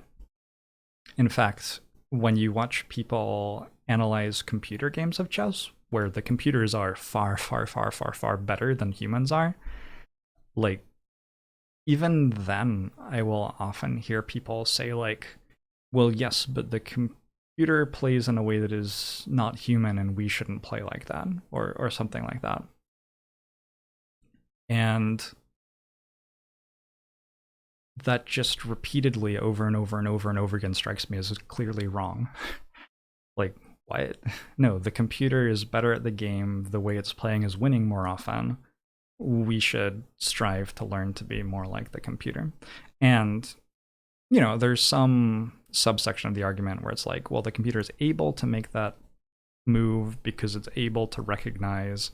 In fact, when you watch people analyze computer games of chess, where the computers are far, far, far, far, far better than humans are, like, even then, I will often hear people say like, well, yes, but the computer plays in a way that is not human and we shouldn't play like that, or something like that. And that just repeatedly over and over and over and over again strikes me as clearly wrong. Like, what? No, the computer is better at the game. The way it's playing is winning more often. We should strive to learn to be more like the computer. And, you know, there's some subsection of the argument where it's like, well, the computer is able to make that move because it's able to recognize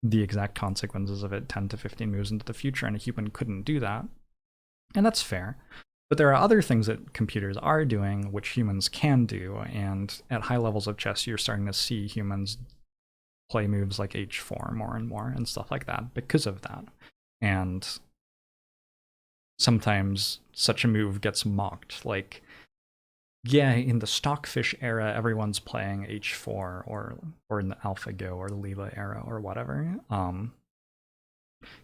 the exact consequences of it 10 to 15 moves into the future, and a human couldn't do that. And that's fair. But there are other things that computers are doing which humans can do, and at high levels of chess, you're starting to see humans play moves like h4 more and more and stuff like that because of that. And sometimes such a move gets mocked. Like, yeah, in the Stockfish era, everyone's playing h4, or in the AlphaGo or the Leela era or whatever.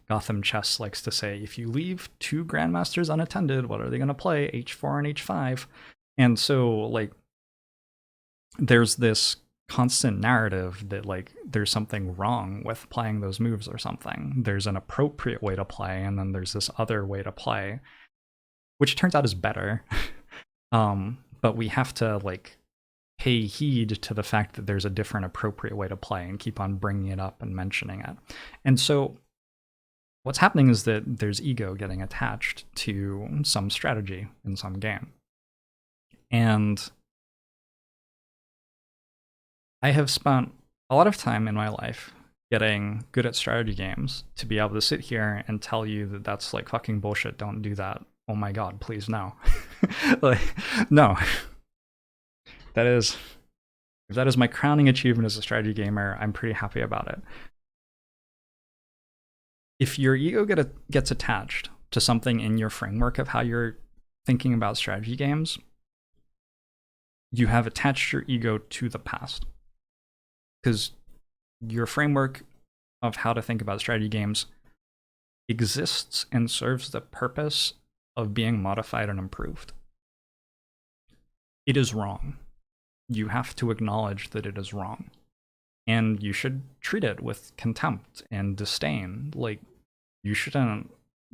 Gotham Chess likes to say, if you leave two grandmasters unattended, what are they going to play? h4 and h5. And so, like, there's this constant narrative that, like, there's something wrong with playing those moves or something. There's an appropriate way to play, and then there's this other way to play, which turns out is better. But we have to, like, pay heed to the fact that there's a different appropriate way to play and keep on bringing it up and mentioning it. And so what's happening is that there's ego getting attached to some strategy in some game. And I have spent a lot of time in my life getting good at strategy games to be able to sit here and tell you that that's like fucking bullshit. Don't do that. Oh my God, please no. Like, no. If that is my crowning achievement as a strategy gamer, I'm pretty happy about it. If your ego gets attached to something in your framework of how you're thinking about strategy games, you have attached your ego to the past. Because your framework of how to think about strategy games exists and serves the purpose of being modified and improved. It is wrong. You have to acknowledge that it is wrong. And you should treat it with contempt and disdain. Like, you shouldn't,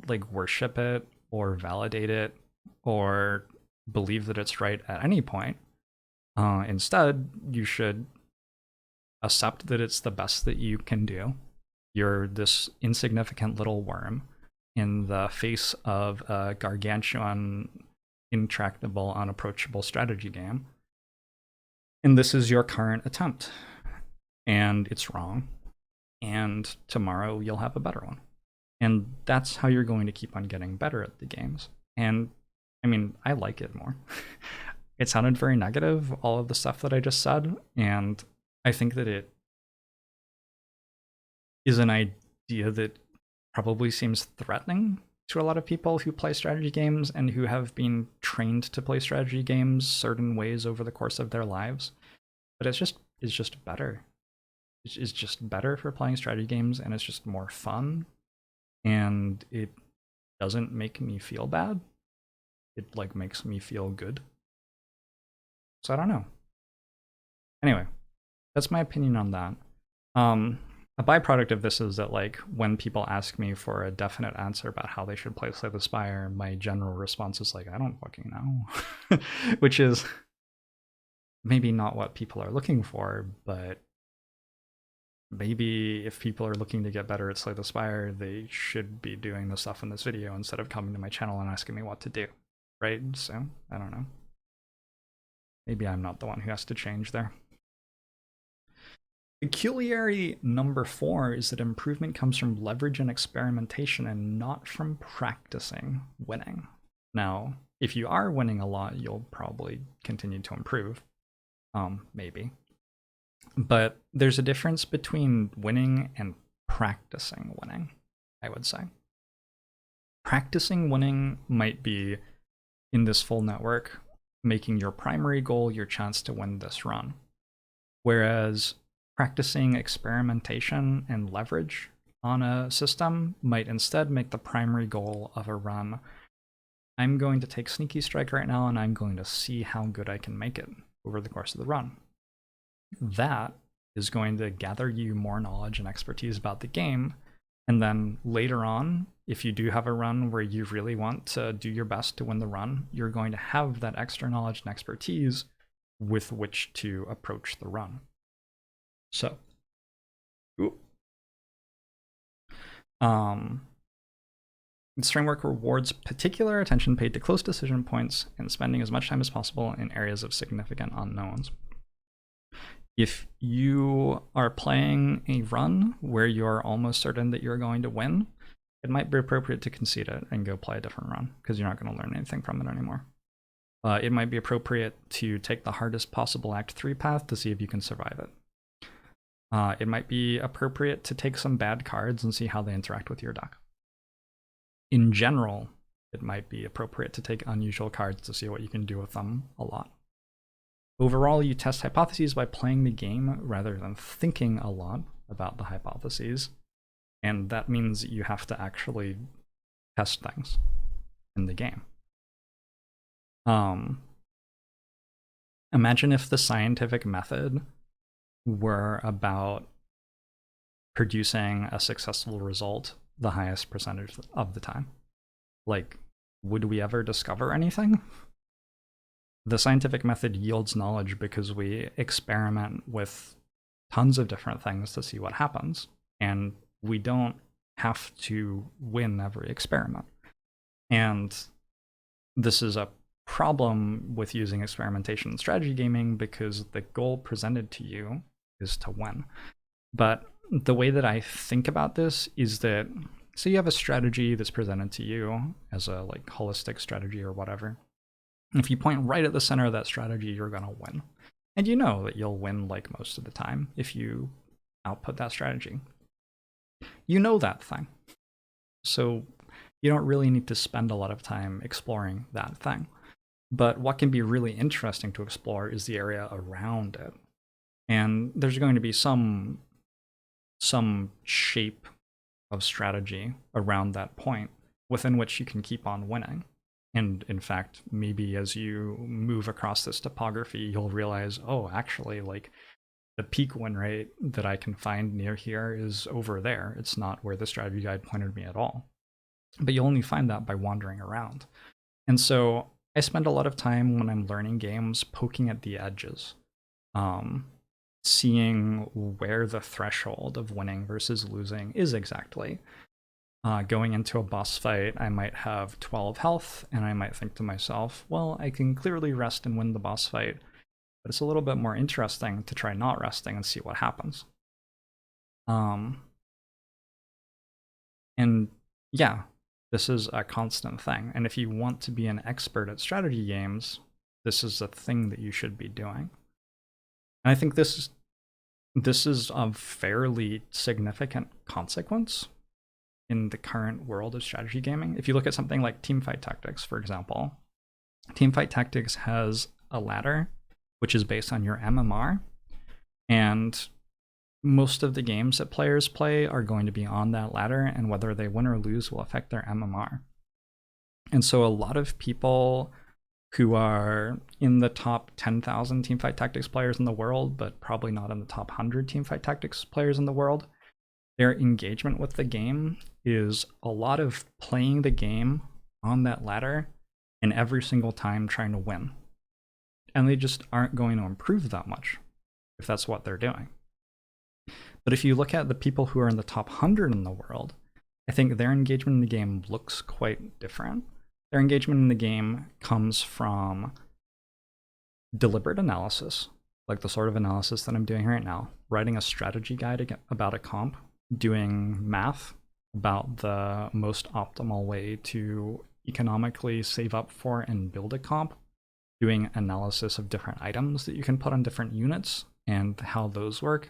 like, worship it or validate it or believe that it's right at any point. Instead, you should accept that it's the best that you can do. You're this insignificant little worm in the face of a gargantuan, intractable, unapproachable strategy game. And this is your current attempt. And it's wrong. And tomorrow you'll have a better one. And that's how you're going to keep on getting better at the games. And I mean, I like it more. It sounded very negative, all of the stuff that I just said. And I think that it is an idea that probably seems threatening to a lot of people who play strategy games and who have been trained to play strategy games certain ways over the course of their lives. But it's just better. It's just better for playing strategy games, and it's just more fun. And it doesn't make me feel bad. It, like, makes me feel good. So I don't know. Anyway, that's my opinion on that. A byproduct of this is that, like, when people ask me for a definite answer about how they should play Slay the Spire, my general response is like, I don't fucking know. Which is maybe not what people are looking for, but maybe if people are looking to get better at Slay the Spire, they should be doing the stuff in this video instead of coming to my channel and asking me what to do, right? So, I don't know. Maybe I'm not the one who has to change there. Peculiarity number 4 is that improvement comes from leverage and experimentation and not from practicing winning. Now, if you are winning a lot, you'll probably continue to improve. Maybe. But there's a difference between winning and practicing winning, I would say. Practicing winning might be, in this full network, making your primary goal your chance to win this run. Whereas practicing experimentation and leverage on a system might instead make the primary goal of a run, I'm going to take Sneaky Strike right now and I'm going to see how good I can make it over the course of the run. That is going to gather you more knowledge and expertise about the game, and then later on, if you do have a run where you really want to do your best to win the run, you're going to have that extra knowledge and expertise with which to approach the run. So, this framework rewards particular attention paid to close decision points and spending as much time as possible in areas of significant unknowns. If you are playing a run where you're almost certain that you're going to win, it might be appropriate to concede it and go play a different run, because you're not going to learn anything from it anymore. It might be appropriate to take the hardest possible Act 3 path to see if you can survive it. It might be appropriate to take some bad cards and see how they interact with your deck. In general, it might be appropriate to take unusual cards to see what you can do with them a lot. Overall, you test hypotheses by playing the game rather than thinking a lot about the hypotheses, and that means you have to actually test things in the game. Imagine if the scientific method were about producing a successful result the highest percentage of the time. Like, would we ever discover anything? The scientific method yields knowledge because we experiment with tons of different things to see what happens, and we don't have to win every experiment. And this is a problem with using experimentation in strategy gaming because the goal presented to you is to win. But the way that I think about this is that, so you have a strategy that's presented to you as a like holistic strategy or whatever. If you point right at the center of that strategy, you're going to win. And you know that you'll win like most of the time if you output that strategy. You know that thing. So you don't really need to spend a lot of time exploring that thing. But what can be really interesting to explore is the area around it. And there's going to be some shape of strategy around that point within which you can keep on winning. And in fact, maybe as you move across this topography, you'll realize, oh, actually, like the peak win rate that I can find near here is over there. It's not where the strategy guide pointed me at all. But you'll only find that by wandering around. And so I spend a lot of time when I'm learning games poking at the edges, seeing where the threshold of winning versus losing is exactly. Going into a boss fight, I might have 12 health, and I might think to myself, well, I can clearly rest and win the boss fight, but it's a little bit more interesting to try not resting and see what happens. And yeah, this is a constant thing. And if you want to be an expert at strategy games, this is a thing that you should be doing. And I think this is of fairly significant consequence in the current world of strategy gaming. If you look at something like Teamfight Tactics, for example, Teamfight Tactics has a ladder which is based on your MMR, and most of the games that players play are going to be on that ladder, and whether they win or lose will affect their MMR. And so a lot of people who are in the top 10,000 Teamfight Tactics players in the world, but probably not in the top 100 Teamfight Tactics players in the world, their engagement with the game is a lot of playing the game on that ladder and every single time trying to win. And they just aren't going to improve that much if that's what they're doing. But if you look at the people who are in the top 100 in the world, I think their engagement in the game looks quite different. Their engagement in the game comes from deliberate analysis, like the sort of analysis that I'm doing right now, writing a strategy guide about a comp, doing math about the most optimal way to economically save up for and build a comp, doing analysis of different items that you can put on different units and how those work,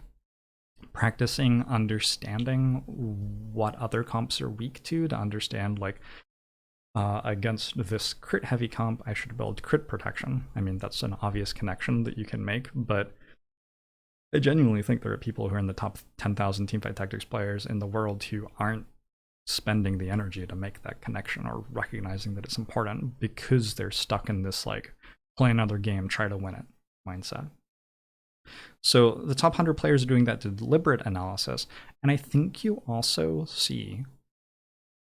practicing understanding what other comps are weak to understand, like, against this crit heavy comp, I should build crit protection. I mean, that's an obvious connection that you can make, but I genuinely think there are people who are in the top 10,000 Teamfight Tactics players in the world who aren't spending the energy to make that connection or recognizing that it's important because they're stuck in this, like, play another game, try to win it mindset. So the top 100 players are doing that deliberate analysis, and I think you also see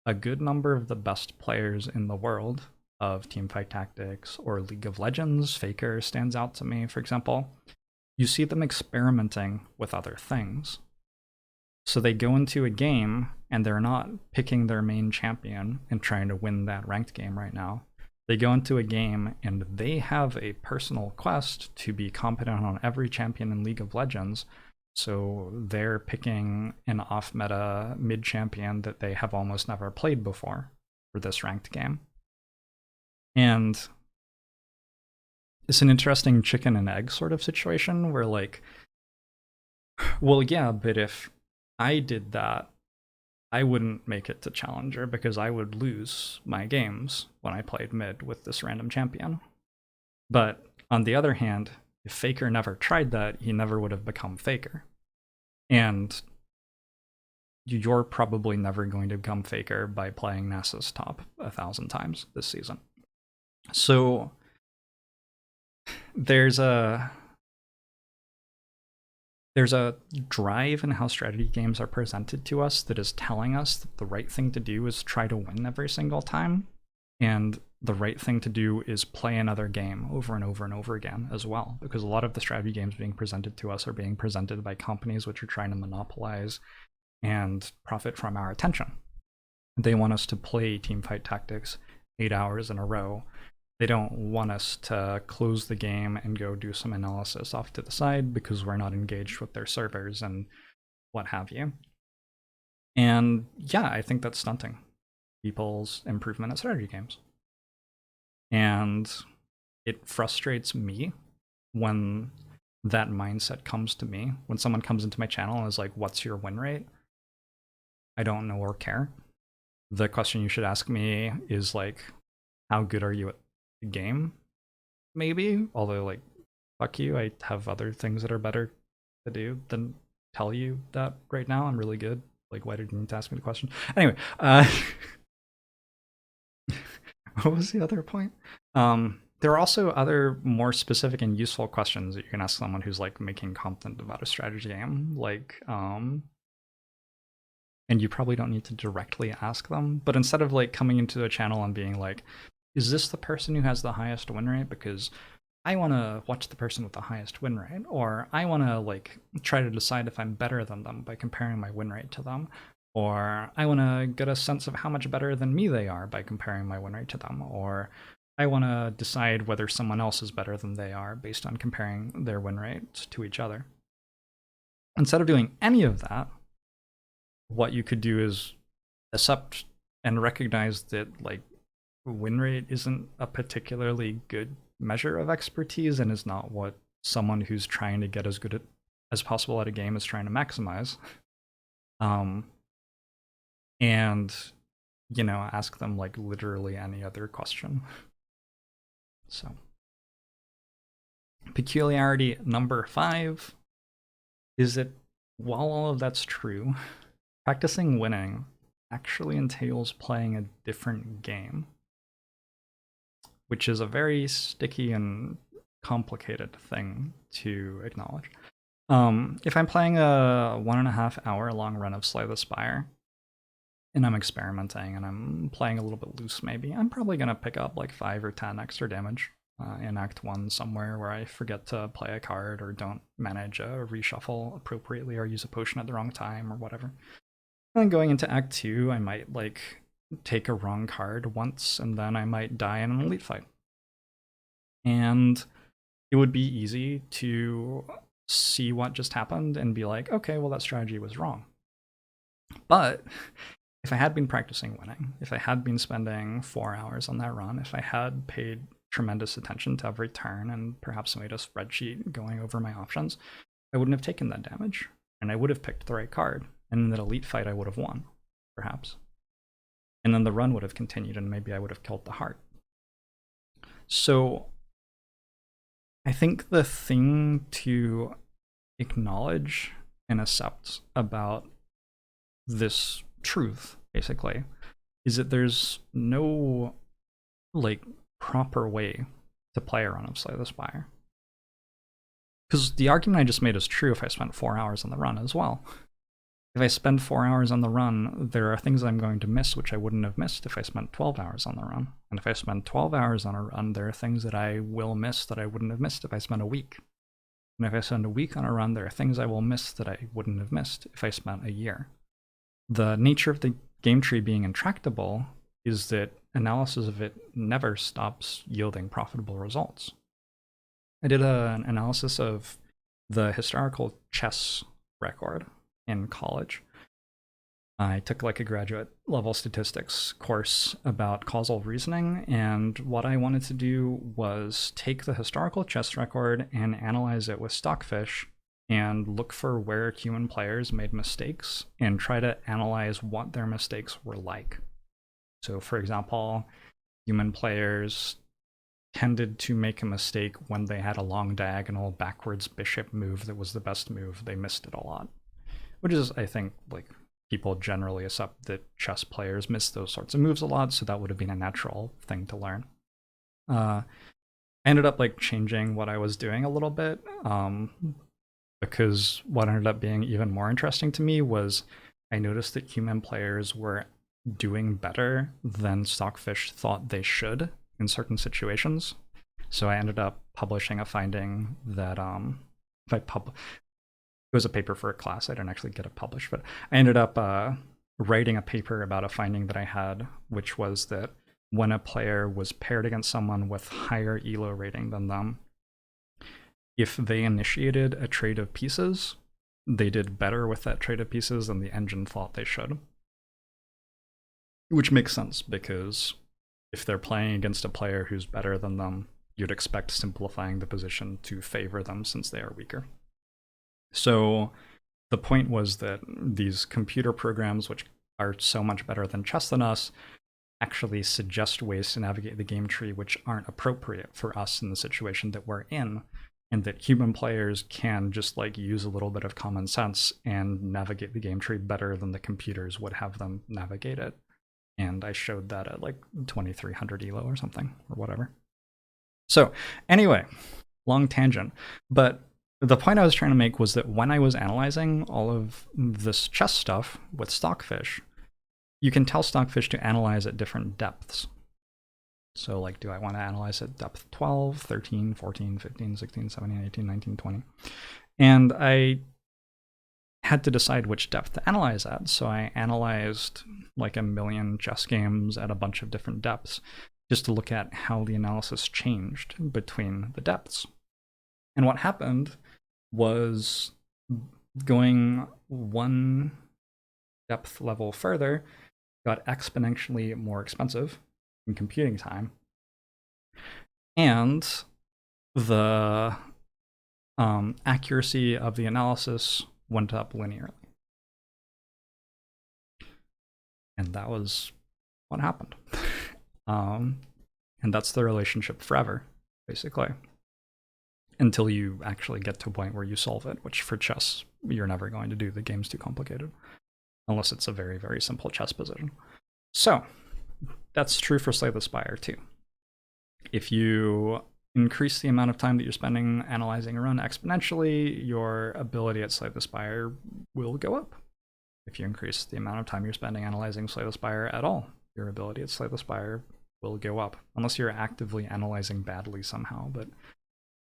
a good number of the best players in the world of Teamfight Tactics or League of Legends, Faker stands out to me, for example, you see them experimenting with other things. So they go into a game and they're not picking their main champion and trying to win that ranked game right now. They go into a game and they have a personal quest to be competent on every champion in League of Legends. So they're picking an off-meta mid-champion that they have almost never played before for this ranked game. And it's an interesting chicken and egg sort of situation where, like, well, yeah, but if I did that, I wouldn't make it to Challenger because I would lose my games when I played mid with this random champion. But on the other hand, if Faker never tried that, he never would have become Faker. And you're probably never going to become Faker by playing Nasus top 1,000 times this season. So there's a drive in how strategy games are presented to us that is telling us that the right thing to do is try to win every single time, and the right thing to do is play another game over and over and over again as well, because a lot of the strategy games being presented to us are being presented by companies which are trying to monopolize and profit from our attention. They want us to play Teamfight Tactics 8 hours in a row. They don't want us to close the game and go do some analysis off to the side because we're not engaged with their servers and what have you. And yeah, I think that's stunting people's improvement at strategy games. And it frustrates me when that mindset comes to me. When someone comes into my channel and is like, what's your win rate? I don't know or care. The question you should ask me is like, how good are you at the game? Maybe, although, like, fuck you, I have other things that are better to do than tell you that right now I'm really good. Like, why did you need to ask me the question? Anyway, what was the other point? There are also other more specific and useful questions that you can ask someone who's like making content about a strategy game, like, and you probably don't need to directly ask them, but instead of like coming into a channel and being like, is this the person who has the highest win rate? Because I want to watch the person with the highest win rate, or I want to like try to decide if I'm better than them by comparing my win rate to them, or I want to get a sense of how much better than me they are by comparing my win rate to them, or I want to decide whether someone else is better than they are based on comparing their win rates to each other. Instead of doing any of that, what you could do is accept and recognize that like win rate isn't a particularly good measure of expertise and is not what someone who's trying to get as good as possible at a game is trying to maximize. And, you know, ask them like literally any other question. So, peculiarity number 5 is that while all of that's true, practicing winning actually entails playing a different game, which is a very sticky and complicated thing to acknowledge. If I'm playing a 1.5 hour long run of Slay the Spire, and I'm experimenting and I'm playing a little bit loose maybe, I'm probably going to pick up like 5 or 10 extra damage in Act 1 somewhere where I forget to play a card or don't manage a reshuffle appropriately or use a potion at the wrong time or whatever. And then going into Act 2, I might like take a wrong card once and then I might die in an elite fight. And it would be easy to see what just happened and be like, okay, well that strategy was wrong. But if I had been practicing winning, if I had been spending 4 hours on that run, if I had paid tremendous attention to every turn and perhaps made a spreadsheet going over my options, I wouldn't have taken that damage and I would have picked the right card. And in that elite fight, I would have won, perhaps. And then the run would have continued and maybe I would have killed the heart. So I think the thing to acknowledge and accept about this truth, basically, is that there's no like proper way to play a run of Slay the Spire. Because the argument I just made is true if I spent 4 hours on the run as well. If I spend 4 hours on the run, there are things I'm going to miss which I wouldn't have missed if I spent 12 hours on the run. And if I spend 12 hours on a run, there are things that I will miss that I wouldn't have missed if I spent a week. And if I spend a week on a run, there are things I will miss that I wouldn't have missed if I spent a year. The nature of the game tree being intractable is that analysis of it never stops yielding profitable results. I did an analysis of the historical chess record in college. I took like a graduate level statistics course about causal reasoning, and what I wanted to do was take the historical chess record and analyze it with stockfish and look for where human players made mistakes and try to analyze what their mistakes were like. So, for example, human players tended to make a mistake when they had a long diagonal backwards bishop move that was the best move. They missed it a lot, which is, I think, like, people generally accept that chess players miss those sorts of moves a lot, so that would have been a natural thing to learn. I ended up like changing what I was doing a little bit, because what ended up being even more interesting to me was I noticed that human players were doing better than stockfish thought they should in certain situations. So I ended up publishing a finding that it was a paper for a class. I didn't actually get it published, but I ended up writing a paper about a finding that I had, which was that when a player was paired against someone with higher ELO rating than them, if they initiated a trade of pieces, they did better with that trade of pieces than the engine thought they should. Which makes sense, because if they're playing against a player who's better than them, you'd expect simplifying the position to favor them since they are weaker. So the point was that these computer programs, which are so much better than chess than us, actually suggest ways to navigate the game tree which aren't appropriate for us in the situation that we're in, and that human players can just like use a little bit of common sense and navigate the game tree better than the computers would have them navigate it. And I showed that at like 2300 ELO or something, or whatever. So anyway, long tangent, but the point I was trying to make was that when I was analyzing all of this chess stuff with stockfish, you can tell stockfish to analyze at different depths. So like, do I want to analyze at depth 12, 13, 14, 15, 16, 17, 18, 19, 20? And I had to decide which depth to analyze at. So I analyzed like a million chess games at a bunch of different depths just to look at how the analysis changed between the depths. And what happened was going one depth level further got exponentially more expensive in computing time, and the accuracy of the analysis went up linearly. And that was what happened. And that's the relationship forever, basically, until you actually get to a point where you solve it, which for chess, you're never going to do. The game's too complicated, unless it's a very, very simple chess position. So that's true for Slay the Spire too. If you increase the amount of time that you're spending analyzing a run exponentially, your ability at Slay the Spire will go up. If you increase the amount of time you're spending analyzing Slay the Spire at all, your ability at Slay the Spire will go up, unless you're actively analyzing badly somehow, but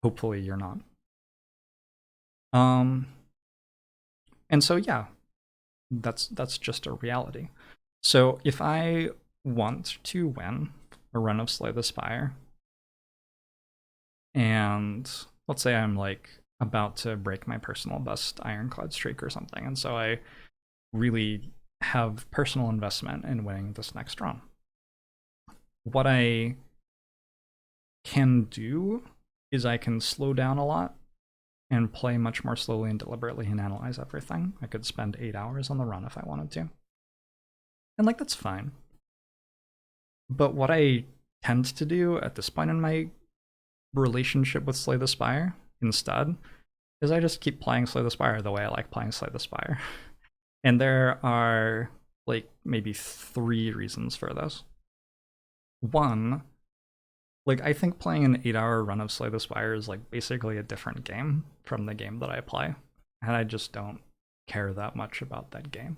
hopefully you're not. And so yeah, that's just a reality. So if I want to win a run of Slay the Spire, and let's say I'm like about to break my personal best ironclad streak or something, and so I really have personal investment in winning this next run, what I can do is I can slow down a lot and play much more slowly and deliberately and analyze everything. I could spend 8 hours on the run if I wanted to. And like, that's fine. But what I tend to do at this point in my relationship with Slay the Spire instead is I just keep playing Slay the Spire the way I like playing Slay the Spire. And there are like maybe 3 reasons for this. One, like, I think playing an 8-hour run of Slay the Spire is like basically a different game from the game that I play, and I just don't care that much about that game.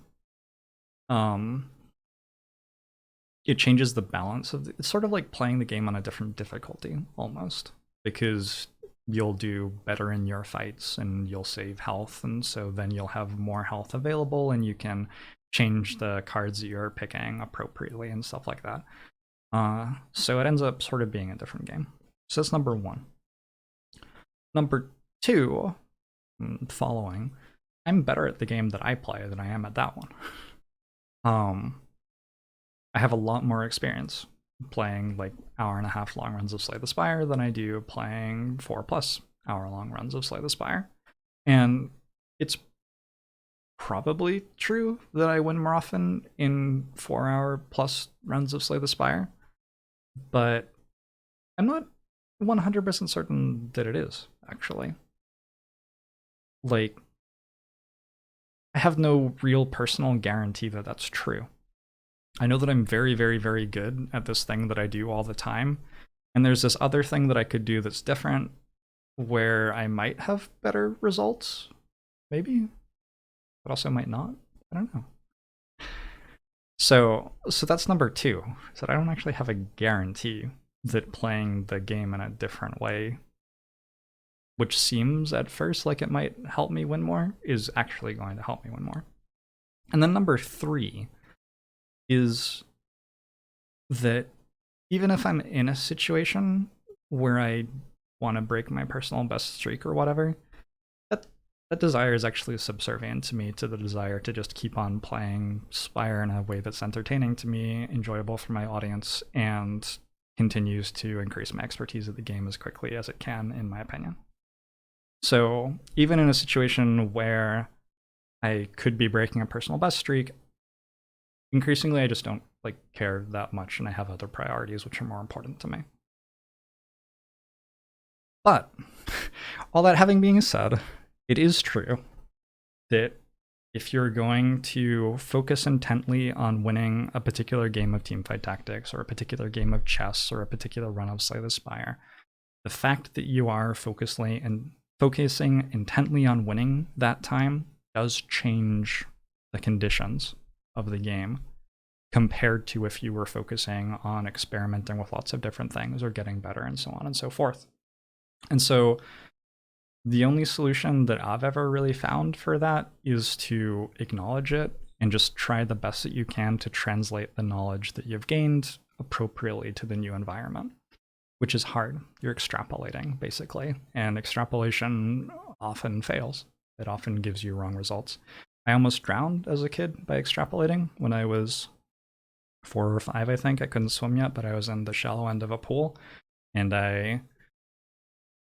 It changes the balance of it's sort of like playing the game on a different difficulty almost, because you'll do better in your fights and you'll save health, and so then you'll have more health available and you can change the cards that you're picking appropriately and stuff like that. So it ends up sort of being a different game. So that's number one. Number two, following, I'm better at the game that I play than I am at that one. I have a lot more experience playing like hour-and-a-half long runs of Slay the Spire than I do playing 4+ hour-long runs of Slay the Spire. And it's probably true that I win more often in 4-hour+ runs of Slay the Spire, but I'm not 100% certain that it is, actually. Like, I have no real personal guarantee that that's true. I know that I'm very, very, very good at this thing that I do all the time, and there's this other thing that I could do that's different, where I might have better results, maybe, but also might not. I don't know. So that's number two, is that I don't actually have a guarantee that playing the game in a different way, which seems at first like it might help me win more, is actually going to help me win more. And then number three is that even if I'm in a situation where I want to break my personal best streak or whatever, that desire is actually subservient to me, to the desire to just keep on playing Spire in a way that's entertaining to me, enjoyable for my audience, and continues to increase my expertise of the game as quickly as it can, in my opinion. So even in a situation where I could be breaking a personal best streak, increasingly I just don't care that much, and I have other priorities which are more important to me. But all that having been said, it is true that if you're going to focus intently on winning a particular game of Teamfight Tactics, or a particular game of chess, or a particular run of Slay the Spire, the fact that you are focusing intently on winning that time does change the conditions of the game, compared to if you were focusing on experimenting with lots of different things or getting better and so on and so forth. And so the only solution that I've ever really found for that is to acknowledge it and just try the best that you can to translate the knowledge that you've gained appropriately to the new environment, which is hard. You're extrapolating, basically, and extrapolation often fails. It often gives you wrong results. I almost drowned as a kid by extrapolating when I was 4 or 5, I think. I couldn't swim yet, but I was in the shallow end of a pool, and I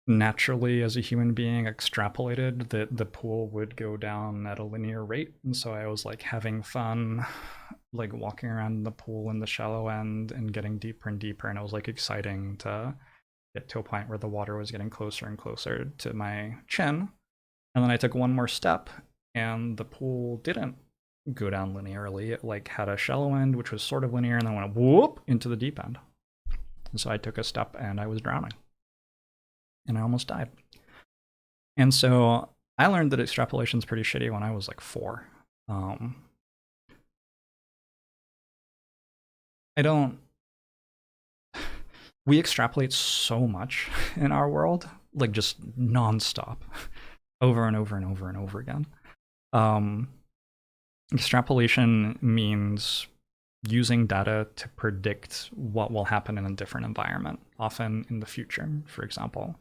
naturally, as a human being, extrapolated that the pool would go down at a linear rate. And so I was having fun, walking around the pool in the shallow end and getting deeper and deeper. And it was exciting to get to a point where the water was getting closer and closer to my chin. And then I took one more step and the pool didn't go down linearly. It had a shallow end, which was sort of linear, and then went whoop into the deep end. And so I took a step and I was drowning. And I almost died. And so I learned that extrapolation is pretty shitty when I was 4. We extrapolate so much in our world, just nonstop, over and over and over and over again. Extrapolation means using data to predict what will happen in a different environment, often in the future, for example,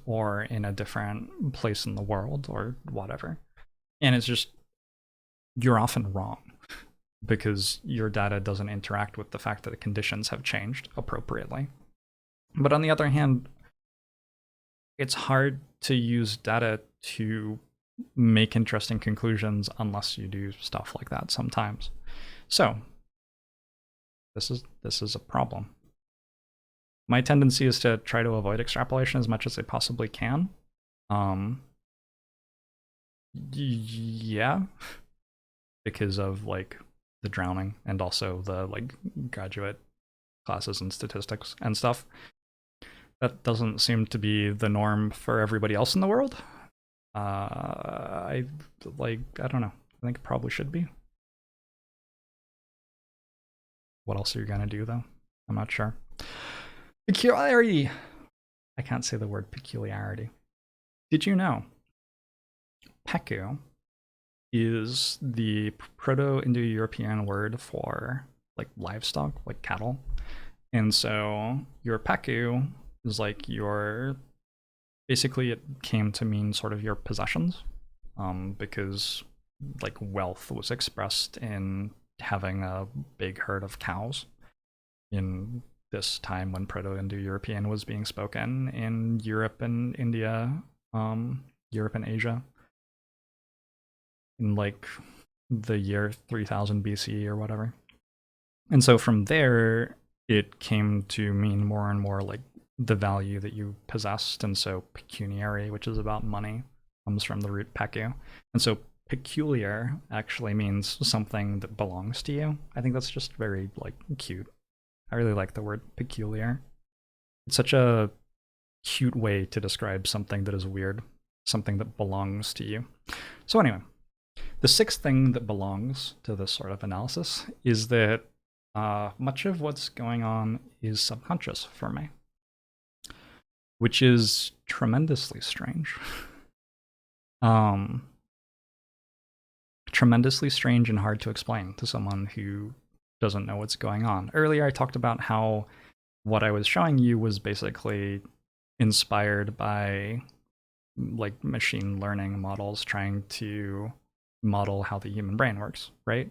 or in a different place in the world or whatever. And it's just, you're often wrong because your data doesn't interact with the fact that the conditions have changed appropriately. But on the other hand, it's hard to use data to make interesting conclusions unless you do stuff like that sometimes. So this is a problem. My tendency is to try to avoid extrapolation as much as I possibly can. Yeah, because of the drowning and also the graduate classes and statistics and stuff. That doesn't seem to be the norm for everybody else in the world. I don't know. I think it probably should be. What else are you gonna do though? I'm not sure. Peculiarity. I can't say the word peculiarity. Did you know Peku is the Proto-Indo-European word for like livestock, like cattle? And so your Peku is like your, basically it came to mean sort of your possessions, because like wealth was expressed in having a big herd of cows in this time when Proto-Indo-European was being spoken in Europe and India, Europe and Asia, in like the year 3000 BC or whatever. And so from there, it came to mean more and more like the value that you possessed. And so pecuniary, which is about money, comes from the root pecu. And so peculiar actually means something that belongs to you. I think that's just very like cute. I really like the word peculiar. It's such a cute way to describe something that is weird, something that belongs to you. So anyway, the sixth thing that belongs to this sort of analysis is that much of what's going on is subconscious for me, which is tremendously strange. Tremendously strange and hard to explain to someone who doesn't know what's going on. Earlier, I talked about how what I was showing you was basically inspired by like machine learning models trying to model how the human brain works, right?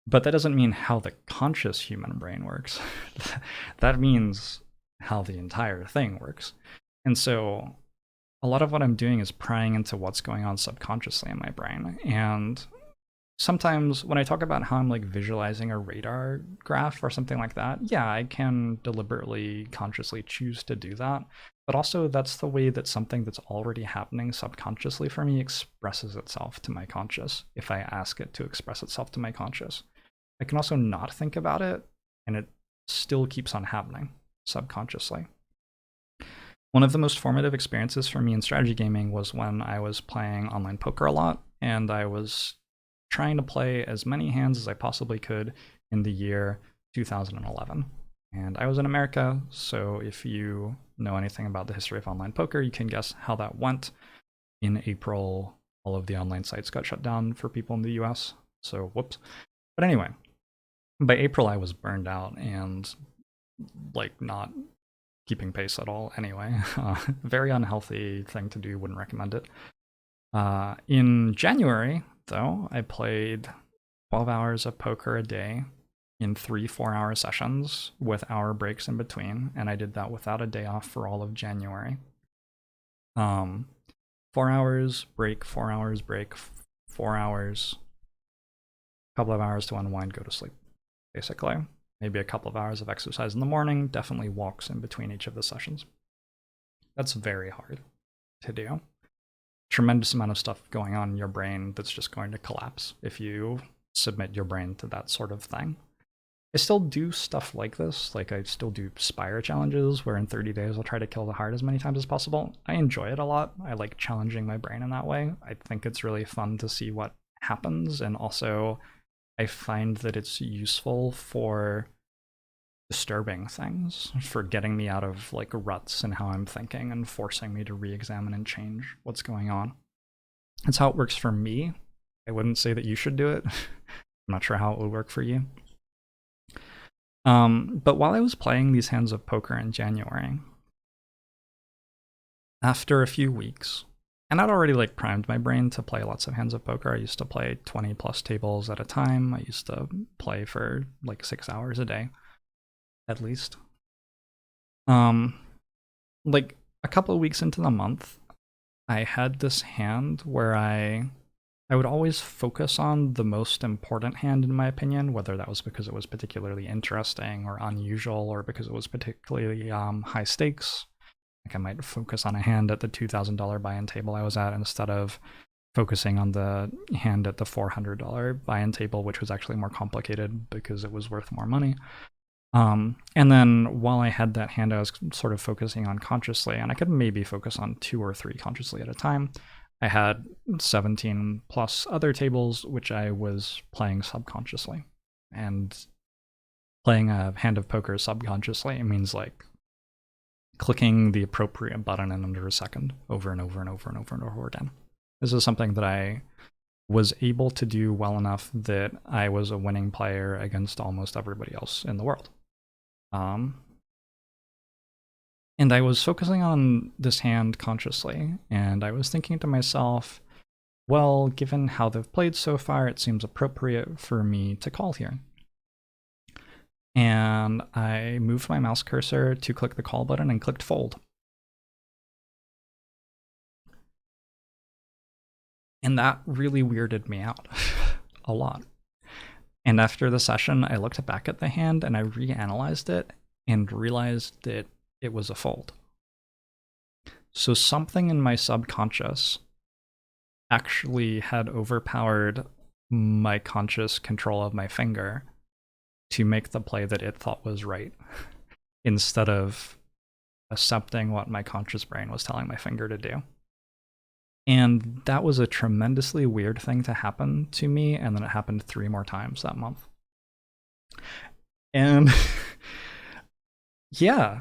But that doesn't mean how the conscious human brain works. That means how the entire thing works. And so a lot of what I'm doing is prying into what's going on subconsciously in my brain. And sometimes when I talk about how I'm like visualizing a radar graph or something like that, yeah, I can deliberately, consciously choose to do that. But also that's the way that something that's already happening subconsciously for me expresses itself to my conscious if I ask it to express itself to my conscious. I can also not think about it, and it still keeps on happening subconsciously. One of the most formative experiences for me in strategy gaming was when I was playing online poker a lot, and I was trying to play as many hands as I possibly could in the year 2011. And I was in America, so if you know anything about the history of online poker, you can guess how that went. In April, all of the online sites got shut down for people in the US, so whoops. But anyway, by April, I was burned out and like not keeping pace at all anyway. Very unhealthy thing to do, wouldn't recommend it. In January, though, I played 12 hours of poker a day in 3 4-hour sessions with hour breaks in between, and I did that without a day off for all of January. 4 hours, break, 4 hours, break, 4 hours, couple of hours to unwind, go to sleep, basically. Maybe a couple of hours of exercise in the morning, definitely walks in between each of the sessions. That's very hard to do. Tremendous amount of stuff going on in your brain that's just going to collapse if you submit your brain to that sort of thing. I still do stuff like this, like I still do Spire challenges where in 30 days I'll try to kill the heart as many times as possible. I enjoy it a lot. I like challenging my brain in that way. I think it's really fun to see what happens, and also I find that it's useful for disturbing things, for getting me out of like ruts in how I'm thinking and forcing me to re-examine and change what's going on. That's how it works for me. I wouldn't say that you should do it. I'm not sure how it would work for you. But while I was playing these hands of poker in January, after a few weeks, and I'd already like primed my brain to play lots of hands of poker. I used to play 20 plus tables at a time. I used to play for like 6 hours a day, at least. Like a couple of weeks into the month, I had this hand where I would always focus on the most important hand in my opinion, whether that was because it was particularly interesting or unusual or because it was particularly high stakes. Like I might focus on a hand at the $2,000 buy-in table I was at instead of focusing on the hand at the $400 buy-in table, which was actually more complicated because it was worth more money. And then while I had that hand, I was sort of focusing on consciously, and I could maybe focus on 2 or 3 consciously at a time. I had 17 plus other tables, which I was playing subconsciously. And playing a hand of poker subconsciously means like clicking the appropriate button in under a second over and over and over and over and over again. This is something that I was able to do well enough that I was a winning player against almost everybody else in the world. And I was focusing on this hand consciously, and I was thinking to myself, well, given how they've played so far, it seems appropriate for me to call here. And I moved my mouse cursor to click the call button and clicked fold. And that really weirded me out a lot. And after the session, I looked back at the hand and I reanalyzed it and realized that it was a fold. So something in my subconscious actually had overpowered my conscious control of my finger to make the play that it thought was right, instead of accepting what my conscious brain was telling my finger to do. And that was a tremendously weird thing to happen to me, and then it happened 3 more times that month. And yeah,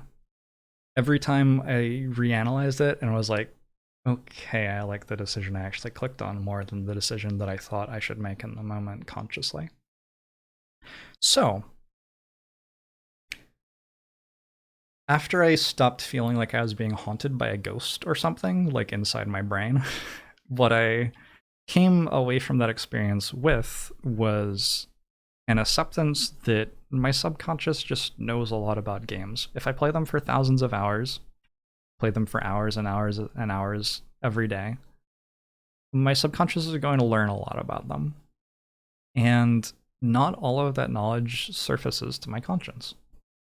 every time I reanalyzed it and was like, okay, I like the decision I actually clicked on more than the decision that I thought I should make in the moment consciously. So, after I stopped feeling like I was being haunted by a ghost or something, like inside my brain, what I came away from that experience with was an acceptance that my subconscious just knows a lot about games. If I play them for thousands of hours, play them for hours and hours and hours every day, my subconscious is going to learn a lot about them. And not all of that knowledge surfaces to my conscience.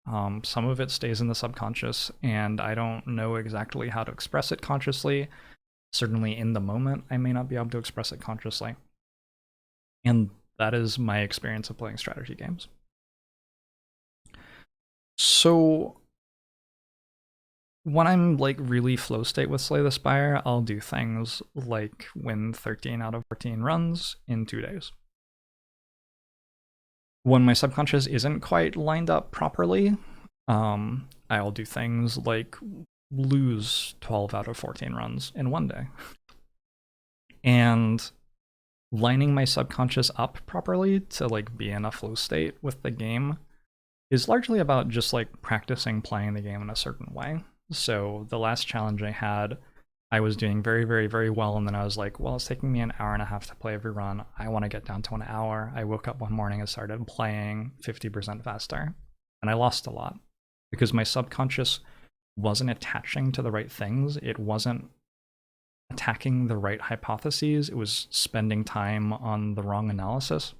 Some of it stays in the subconscious, and I don't know exactly how to express it consciously. Certainly in the moment, I may not be able to express it consciously. And that is my experience of playing strategy games. So when I'm like really flow state with Slay the Spire, I'll do things like win 13 out of 14 runs in 2 days. When my subconscious isn't quite lined up properly, I'll do things like lose 12 out of 14 runs in 1 day. And lining my subconscious up properly to like be in a flow state with the game is largely about just like practicing playing the game in a certain way. So the last challenge I had, I was doing very, very, very well, and then I was like, well, it's taking me an hour and a half to play every run. I want to get down to an hour. I woke up one morning and started playing 50% faster, and I lost a lot because my subconscious wasn't attaching to the right things. It wasn't attacking the right hypotheses. It was spending time on the wrong analysis.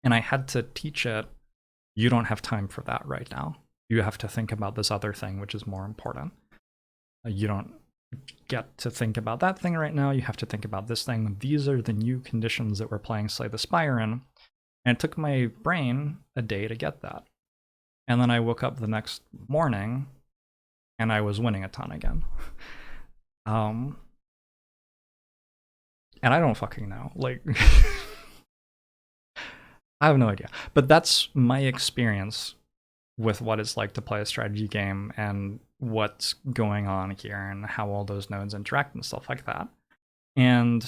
And I had to teach it, you don't have time for that right now. You have to think about this other thing, which is more important. You don't get to think about that thing right now. You have to think about this thing. These are the new conditions that we're playing Slay the Spire in. And it took my brain a day to get that. And then I woke up the next morning and I was winning a ton again. And I don't fucking know. Like, I have no idea. But that's my experience with what it's like to play a strategy game and what's going on here and how all those nodes interact and stuff like that. And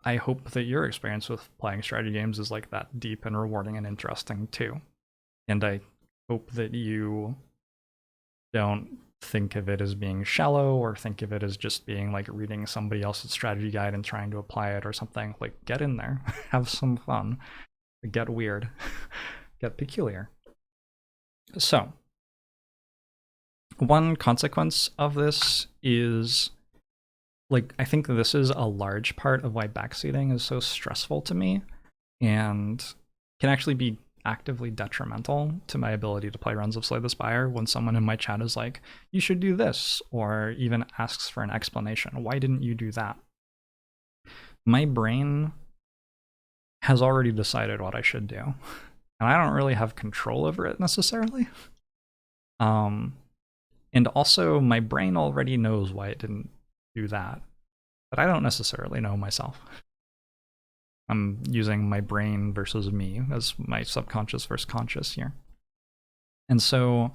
I hope that your experience with playing strategy games is like that deep and rewarding and interesting too. And I hope that you don't think of it as being shallow or think of it as just being like reading somebody else's strategy guide and trying to apply it or something. Like, get in there, have some fun, get weird, get peculiar. So, one consequence of this is, like, I think this is a large part of why backseating is so stressful to me and can actually be actively detrimental to my ability to play runs of Slay the Spire when someone in my chat is like, you should do this, or even asks for an explanation. Why didn't you do that? My brain has already decided what I should do. and I don't really have control over it necessarily. And also my brain already knows why it didn't do that, but I don't necessarily know myself. I'm using my brain versus me as my subconscious versus conscious here. And so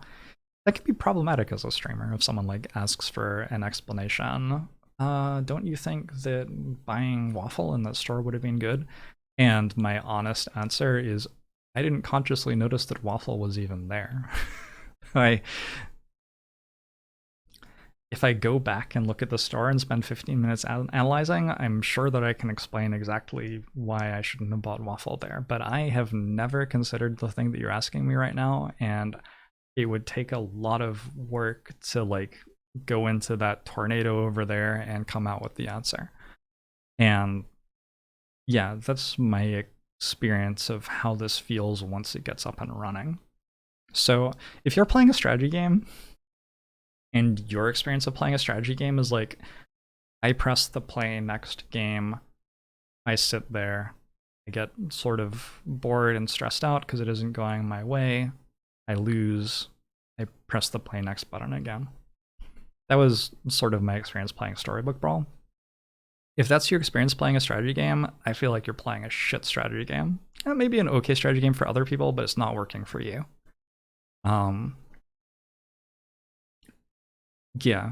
that can be problematic as a streamer if someone like asks for an explanation. Don't you think that buying waffle in that store would have been good? And my honest answer is I didn't consciously notice that waffle was even there. If I go back and look at the store and spend 15 minutes analyzing, I'm sure that I can explain exactly why I shouldn't have bought waffle there. But I have never considered the thing that you're asking me right now, and it would take a lot of work to like go into that tornado over there and come out with the answer. And yeah, that's my experience of how this feels once it gets up and running. So if you're playing a strategy game and your experience of playing a strategy game is like, I press the play next game, I sit there, I get sort of bored and stressed out because it isn't going my way, I lose, I press the play next button again. That was sort of my experience playing Storybook Brawl. If that's your experience playing a strategy game, I feel like you're playing a shit strategy game. Maybe an okay strategy game for other people, but it's not working for you. Yeah,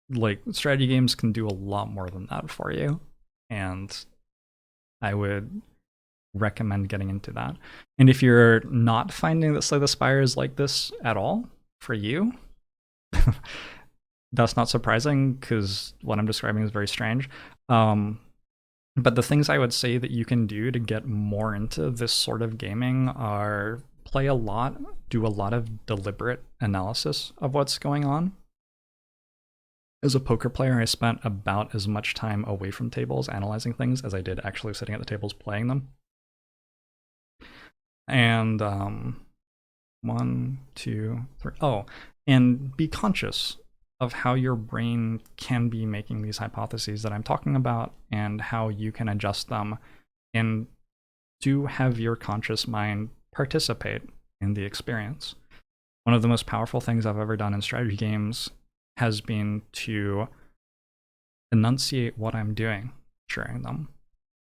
like strategy games can do a lot more than that for you, and I would recommend getting into that. And if you're not finding that Slay the Spire is like this at all for you, that's not surprising because what I'm describing is very strange. But the things I would say that you can do to get more into this sort of gaming are play a lot, do a lot of deliberate analysis of what's going on. As a poker player, I spent about as much time away from tables analyzing things as I did actually sitting at the tables playing them. And 1, 2, 3. Oh, and be conscious of how your brain can be making these hypotheses that I'm talking about and how you can adjust them, and do have your conscious mind participate in the experience. One of the most powerful things I've ever done in strategy games has been to enunciate what I'm doing during them.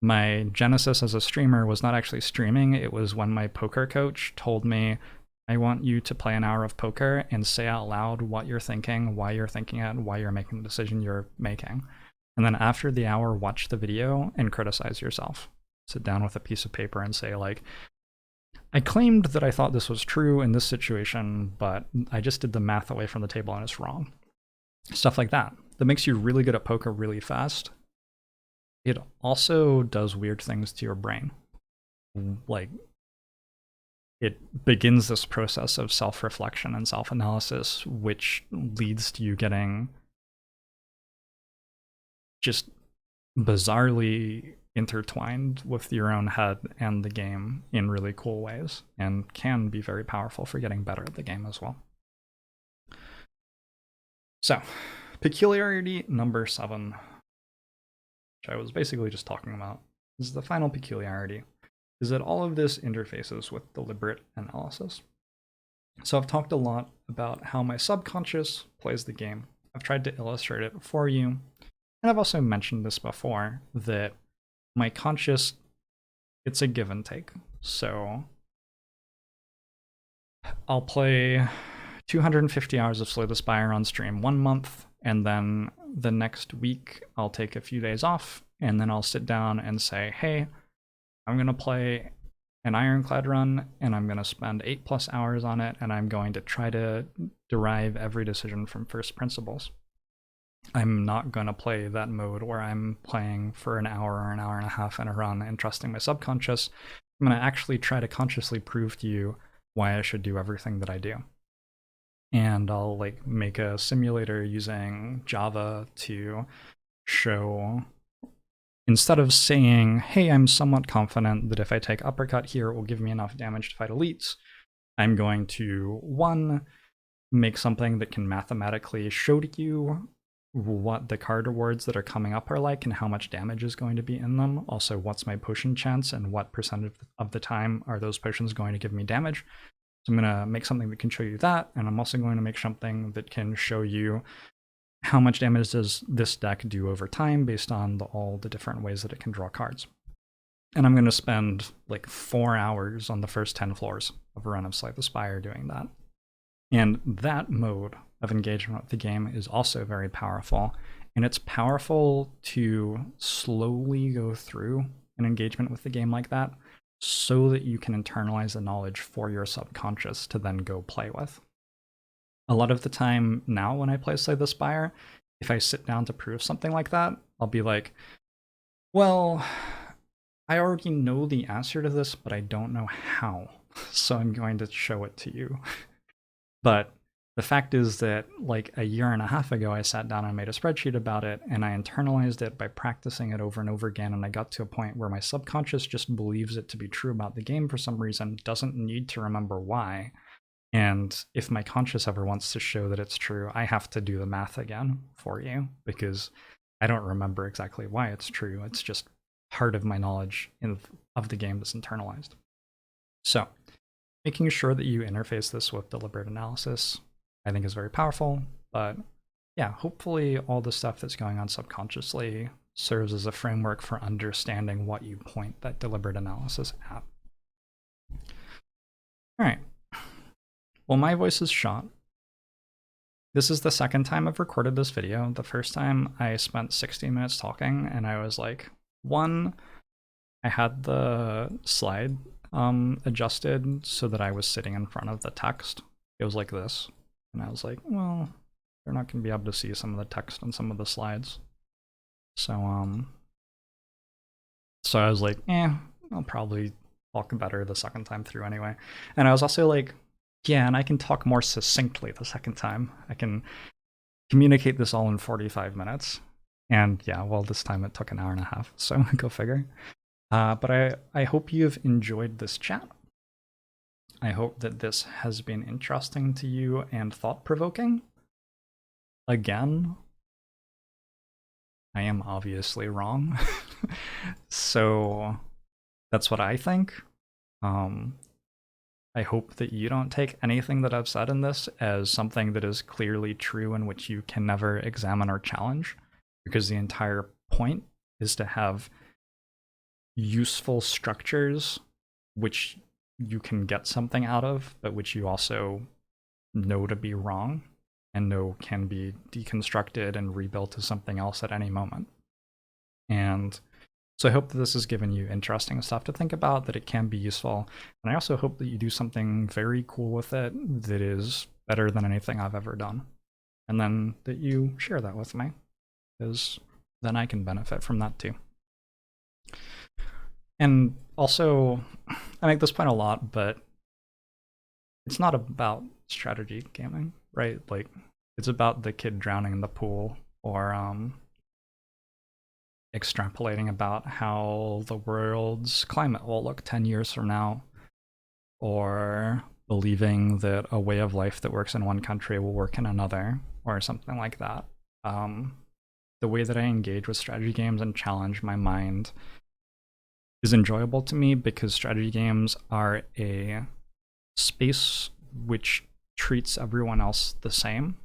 My genesis as a streamer was not actually streaming, it was when my poker coach told me, I want you to play an hour of poker and say out loud what you're thinking, why you're thinking it, and why you're making the decision you're making. And then after the hour, watch the video and criticize yourself. Sit down with a piece of paper and say like, I claimed that I thought this was true in this situation, but I just did the math away from the table and it's wrong. Stuff like that. That makes you really good at poker really fast. It also does weird things to your brain. Like, it begins this process of self-reflection and self-analysis, which leads to you getting just bizarrely intertwined with your own head and the game in really cool ways, and can be very powerful for getting better at the game as well. So, peculiarity number 7, which I was basically just talking about, is the final peculiarity, is that all of this interfaces with deliberate analysis. So I've talked a lot about how my subconscious plays the game. I've tried to illustrate it for you, and I've also mentioned this before, that my conscious, it's a give and take. So I'll play 250 hours of Slay the Spire on stream 1 month, and then the next week I'll take a few days off, and then I'll sit down and say, hey, I'm going to play an Ironclad run, and I'm going to spend 8+ hours on it, and I'm going to try to derive every decision from first principles. I'm not going to play that mode where I'm playing for an hour or an hour and a half in a run and trusting my subconscious. I'm going to actually try to consciously prove to you why I should do everything that I do. And I'll like make a simulator using Java to show, instead of saying, hey, I'm somewhat confident that if I take uppercut here, it will give me enough damage to fight elites, I'm going to, 1, make something that can mathematically show to you what the card rewards that are coming up are like and how much damage is going to be in them. Also, what's my potion chance and what percent of the time are those potions going to give me damage. So I'm going to make something that can show you that, and I'm also going to make something that can show you how much damage does this deck do over time based on all the different ways that it can draw cards. And I'm going to spend like 4 hours on the first 10 floors of a run of Slay the Spire doing that. And that mode of engagement with the game is also very powerful. And it's powerful to slowly go through an engagement with the game like that so that you can internalize the knowledge for your subconscious to then go play with. A lot of the time now when I play Slay the Spire, if I sit down to prove something like that, I'll be like, well, I already know the answer to this, but I don't know how, so I'm going to show it to you. But the fact is that like a year and a half ago, I sat down and made a spreadsheet about it, and I internalized it by practicing it over and over again, and I got to a point where my subconscious just believes it to be true about the game for some reason, doesn't need to remember why. And if my conscious ever wants to show that it's true, I have to do the math again for you, because I don't remember exactly why it's true. It's just part of my knowledge of the game that's internalized. So making sure that you interface this with deliberate analysis, I think, is very powerful. But yeah, hopefully all the stuff that's going on subconsciously serves as a framework for understanding what you point that deliberate analysis at. All right. Well, my voice is shot. This is the second time I've recorded this video. The first time I spent 60 minutes talking, and I was like, one, I had the slide adjusted so that I was sitting in front of the text. It was like this. And I was like, well, they're not going to be able to see some of the text on some of the slides. So I was like, I'll probably talk better the second time through anyway. And I was also like, yeah, and I can talk more succinctly the second time. I can communicate this all in 45 minutes. And yeah, well, this time it took an hour and a half, so go figure. But I hope you've enjoyed this chat. I hope that this has been interesting to you and thought-provoking. Again, I am obviously wrong. So that's what I think. I hope that you don't take anything that I've said in this as something that is clearly true and which you can never examine or challenge, because the entire point is to have useful structures which you can get something out of, but which you also know to be wrong and know can be deconstructed and rebuilt to something else at any moment. And so I hope that this has given you interesting stuff to think about, that it can be useful. And I also hope that you do something very cool with it that is better than anything I've ever done. And then that you share that with me, because then I can benefit from that too. And also, I make this point a lot, but it's not about strategy gaming, right? Like, it's about the kid drowning in the pool, or extrapolating about how the world's climate will look 10 years from now, or believing that a way of life that works in one country will work in another, or something like that. The way that I engage with strategy games and challenge my mind is enjoyable to me, because strategy games are a space which treats everyone else the same,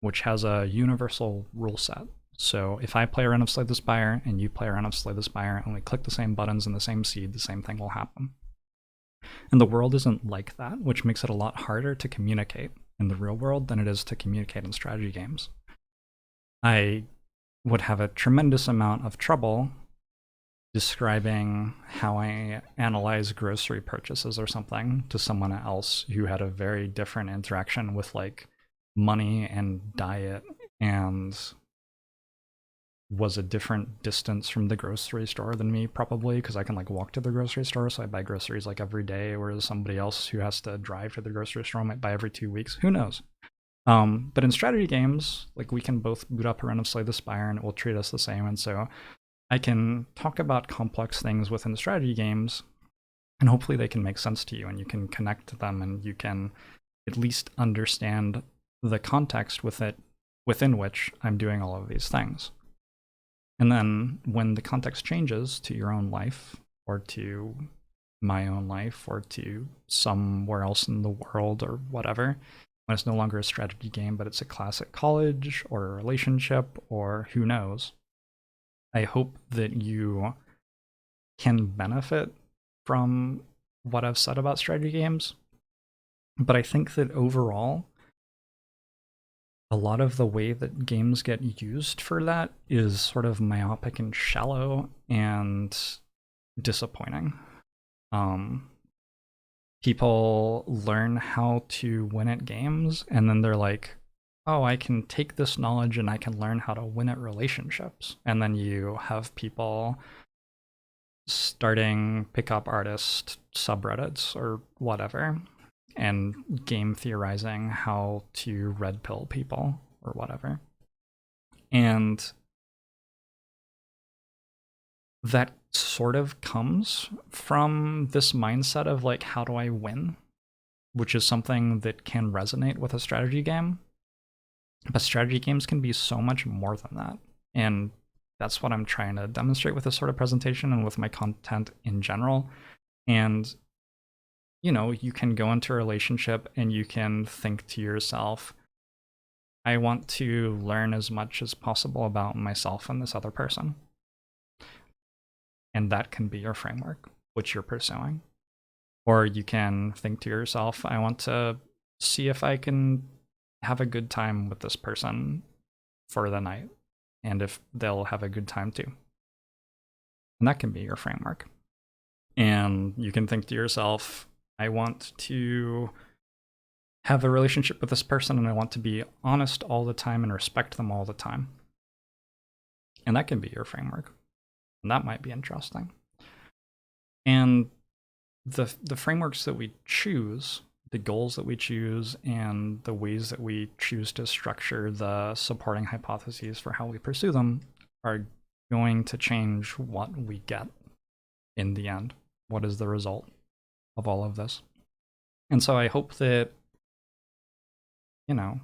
which has a universal rule set. So if I play a run of Slay the Spire and you play a run of Slay the Spire and we click the same buttons and the same seed, the same thing will happen. And the world isn't like that, which makes it a lot harder to communicate in the real world than it is to communicate in strategy games. I would have a tremendous amount of trouble describing how I analyze grocery purchases or something to someone else who had a very different interaction with like money and diet and was a different distance from the grocery store than me, probably, because I can like walk to the grocery store, so I buy groceries like every day, whereas somebody else who has to drive to the grocery store might buy every 2 weeks. Who knows? But in strategy games, like, we can both boot up a run of Slay the Spire and it will treat us the same. And so I can talk about complex things within strategy games, and hopefully they can make sense to you and you can connect to them and you can at least understand the context with it within which I'm doing all of these things. And then when the context changes to your own life, or to my own life, or to somewhere else in the world, or whatever, when it's no longer a strategy game, but it's a class at college, or a relationship, or who knows, I hope that you can benefit from what I've said about strategy games. But I think that overall, a lot of the way that games get used for that is sort of myopic and shallow and disappointing. People learn how to win at games, and then they're like, oh, I can take this knowledge and I can learn how to win at relationships. And then you have people starting pickup artist subreddits or whatever, and game theorizing how to red pill people or whatever. And that sort of comes from this mindset of like, how do I win? Which is something that can resonate with a strategy game. But strategy games can be so much more than that. And that's what I'm trying to demonstrate with this sort of presentation and with my content in general. And, you know, you can go into a relationship and you can think to yourself, I want to learn as much as possible about myself and this other person. And that can be your framework, which you're pursuing. Or you can think to yourself, I want to see if I can have a good time with this person for the night, and if they'll have a good time too. And that can be your framework. And you can think to yourself, I want to have a relationship with this person and I want to be honest all the time and respect them all the time. And that can be your framework. And that might be interesting. And the frameworks that we choose, the goals that we choose, and the ways that we choose to structure the supporting hypotheses for how we pursue them are going to change what we get in the end. What is the result of all of this? And so I hope that, you know,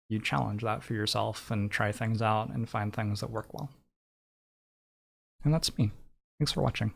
you challenge that for yourself and try things out and find things that work well. And that's me. Thanks for watching.